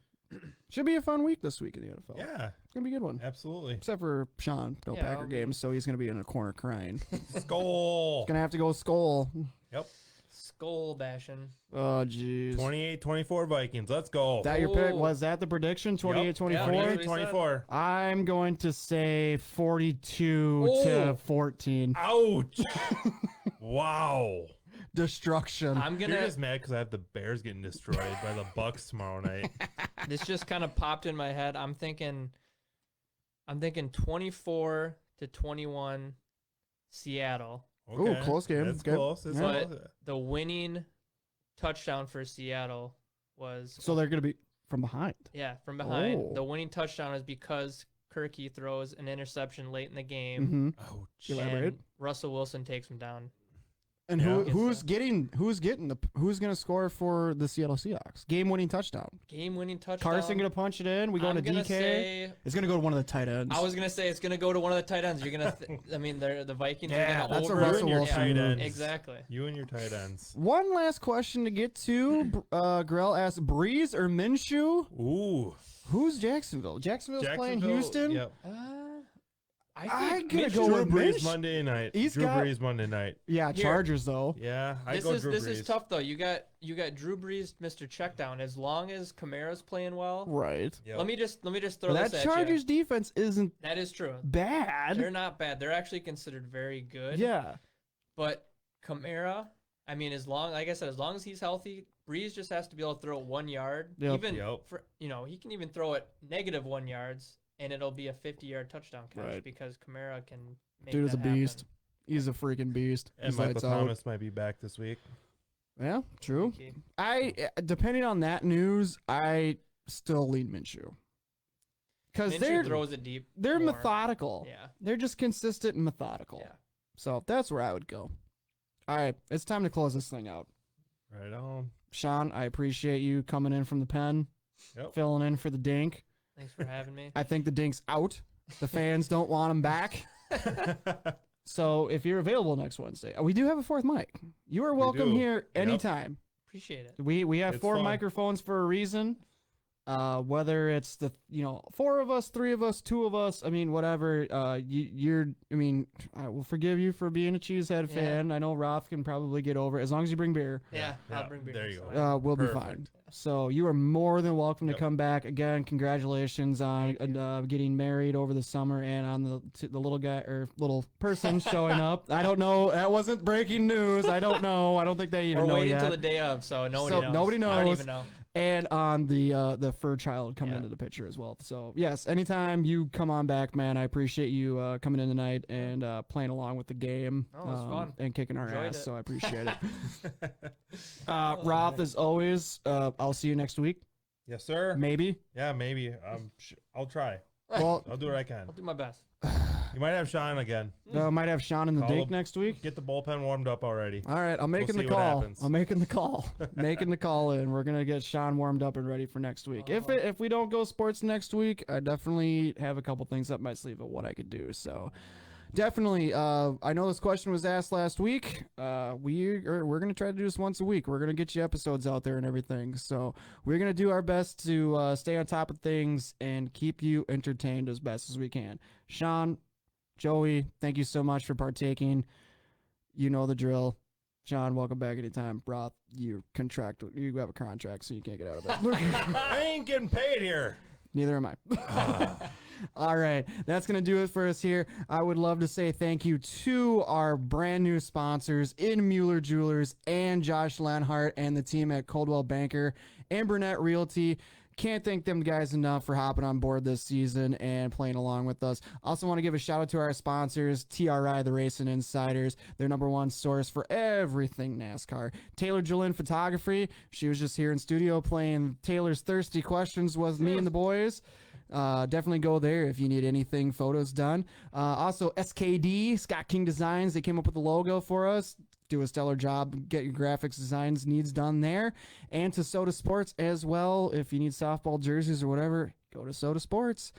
Should be a fun week this week in the NFL. Yeah, It's gonna be a good one. absolutely. Except for Sean, no Yeah, Packer I'll be- games, so he's gonna be in a corner crying. Skull. Gonna have to go skull. Yep. skull bashing. Oh jeez. 28-24 Vikings. Let's go. That your pick? Oh. Was that the prediction? 28-24? Yeah, 28-24. I'm going to say 42 to Oh. 14. Ouch. Wow. Destruction. I'm You're gonna. just mad because I have the Bears getting destroyed by the Bucks tomorrow night. This just kind of popped in my head. I'm thinking 24 to 21, Seattle. Ooh, close game. That's Good. close. It's Yeah. close. The winning touchdown for Seattle was So they're gonna be from behind. from behind. Oh. The winning touchdown is because Kirky throws an interception late in the game. Mm-hmm. Ouch. Elaborate. And Russell Wilson takes him down. And Yeah. who's gonna score for the Seattle Seahawks? Game winning touchdown. Game-winning touchdown. Carson gonna punch it in. We go I'm to gonna DK. say- It's gonna go to one of the tight ends. I was gonna say it's gonna go to one of the tight ends. You're gonna. I mean, the Vikings Yeah, are gonna that's a over. Russell your Wilson tight move. ends. Exactly. You and your tight ends. One last question to get to. Grell asked, Breeze or Minshew? Ooh. Who's Jacksonville? Jacksonville's playing Houston. Yep. I think I'm gonna Minshew- go Drew with Brees Minsh. Monday night. He's Drew got- Brees Monday night. Yeah, Here. Chargers though. Yeah, I This go is Drew this Brees. is tough though. You got Drew Brees, Mr. Checkdown. As long as Kamara's playing well, Right. Yep. let me just throw But this that at Chargers defense isn't you. That is true. bad. They're not bad. They're actually considered very good. Yeah. But Kamara, I mean, like I said, as long as he's healthy, Brees just has to be able to throw it 1 yard. Yep. Even Yep. for he can even throw it -1 yards, and it'll be a 50-yard touchdown catch Right. because Kamara can. Make Dude is a that happen. beast. He's a freaking beast. And He's Michael lights out. Thomas might be back this week. Yeah, true. Key. Depending on that news, I still lean Minshew. Because Minshew throws it deep. they're more. methodical. Yeah. They're just consistent and methodical. Yeah. So that's where I would go. All right, it's time to close this thing out. Right on. Sean, I appreciate you coming in from the pen, Yep. filling in for the Dink. Thanks for having me. I think the Dink's out. The fans don't want him back. So if you're available next Wednesday, we do have a fourth mic. You are welcome do. here Yep. anytime. Appreciate it. We have It's 4 fun. microphones for a reason. Whether it's the 4 of us, 3 of us, 2 of us, I mean whatever. I will forgive you for being a Cheesehead Yeah. fan. I know Roth can probably get over it as long as you bring beer. Yeah, Yeah, I'll bring beer. there you so- go. We'll be Perfect. fine. So you are more than welcome to Yep. come back again. Congratulations on Thank you. getting married over the summer and on the little guy or little person showing up. I don't know. That wasn't breaking news. I don't know. I don't think they even We're know waiting yet. till the day of, so nobody So knows. nobody I don't knows. even know. And on the fur child coming Yeah. into the picture as well. So yes, anytime you come on back, man, I appreciate you coming in tonight and playing along with the game. Oh, it was fun. And kicking our Enjoyed ass. it. So I appreciate it. Roth, as always, I'll see you next week. Yes, sir. Maybe. Yeah, maybe. I'll try. Well, I'll do what I can. I'll do my best. You might have Sean again. might have Sean and the Call Dink him. next week. Get the bullpen warmed up already. All right, I'm making see the what call. happens. I'm making the call. Making the call in. We're gonna get Sean warmed up and ready for next week. If we don't go sports next week, I definitely have a couple things up my sleeve of what I could do. So definitely, I know this question was asked last week. We're gonna try to do this once a week. We're gonna get you episodes out there and everything. So we're gonna do our best to stay on top of things and keep you entertained as best as we can. Sean, Joey, thank you so much for partaking. You know the drill. John, welcome back anytime. Roth, you have a contract, so you can't get out of it. I ain't getting paid here. Neither am I. All right, that's going to do it for us here. I would love to say thank you to our brand new sponsors in Mueller Jewelers and Josh Lanhart and the team at Coldwell Banker and Burnett Realty. Can't thank them guys enough for hopping on board this season and playing along with us. Also want to give a shout out to our sponsors, TRI, the Racing Insiders, their #1 source for everything NASCAR. Taylor Jolin Photography, she was just here in studio playing Taylor's Thirsty Questions with me and the boys. Definitely go there if you need anything photos done. Also SKD, Scott King Designs, they came up with the logo for us. Do a stellar job, get your graphics designs needs done there. And to Soda Sports as well. If you need softball jerseys or whatever, go to Soda Sports.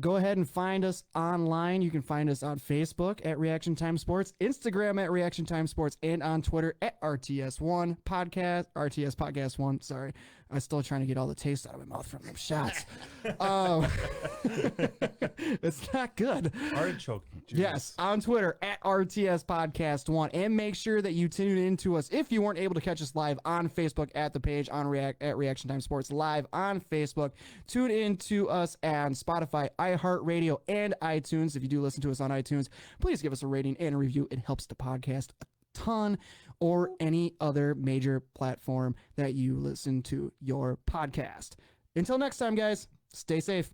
Go ahead and find us online. You can find us on Facebook at Reaction Time Sports, Instagram at Reaction Time Sports, and on Twitter at RTS1 Podcast, RTS Podcast 1, sorry. I'm still trying to get all the taste out of my mouth from them shots. It's not good. Artichoke juice. Yes, on Twitter at RTS Podcast 1. And make sure that you tune in to us if you weren't able to catch us live on Facebook at the page on at Reaction Time Sports live on Facebook. Tune in to us on Spotify, iHeartRadio, and iTunes. If you do listen to us on iTunes, please give us a rating and a review. It helps the podcast a ton, or any other major platform that you listen to your podcast. Until next time, guys, stay safe.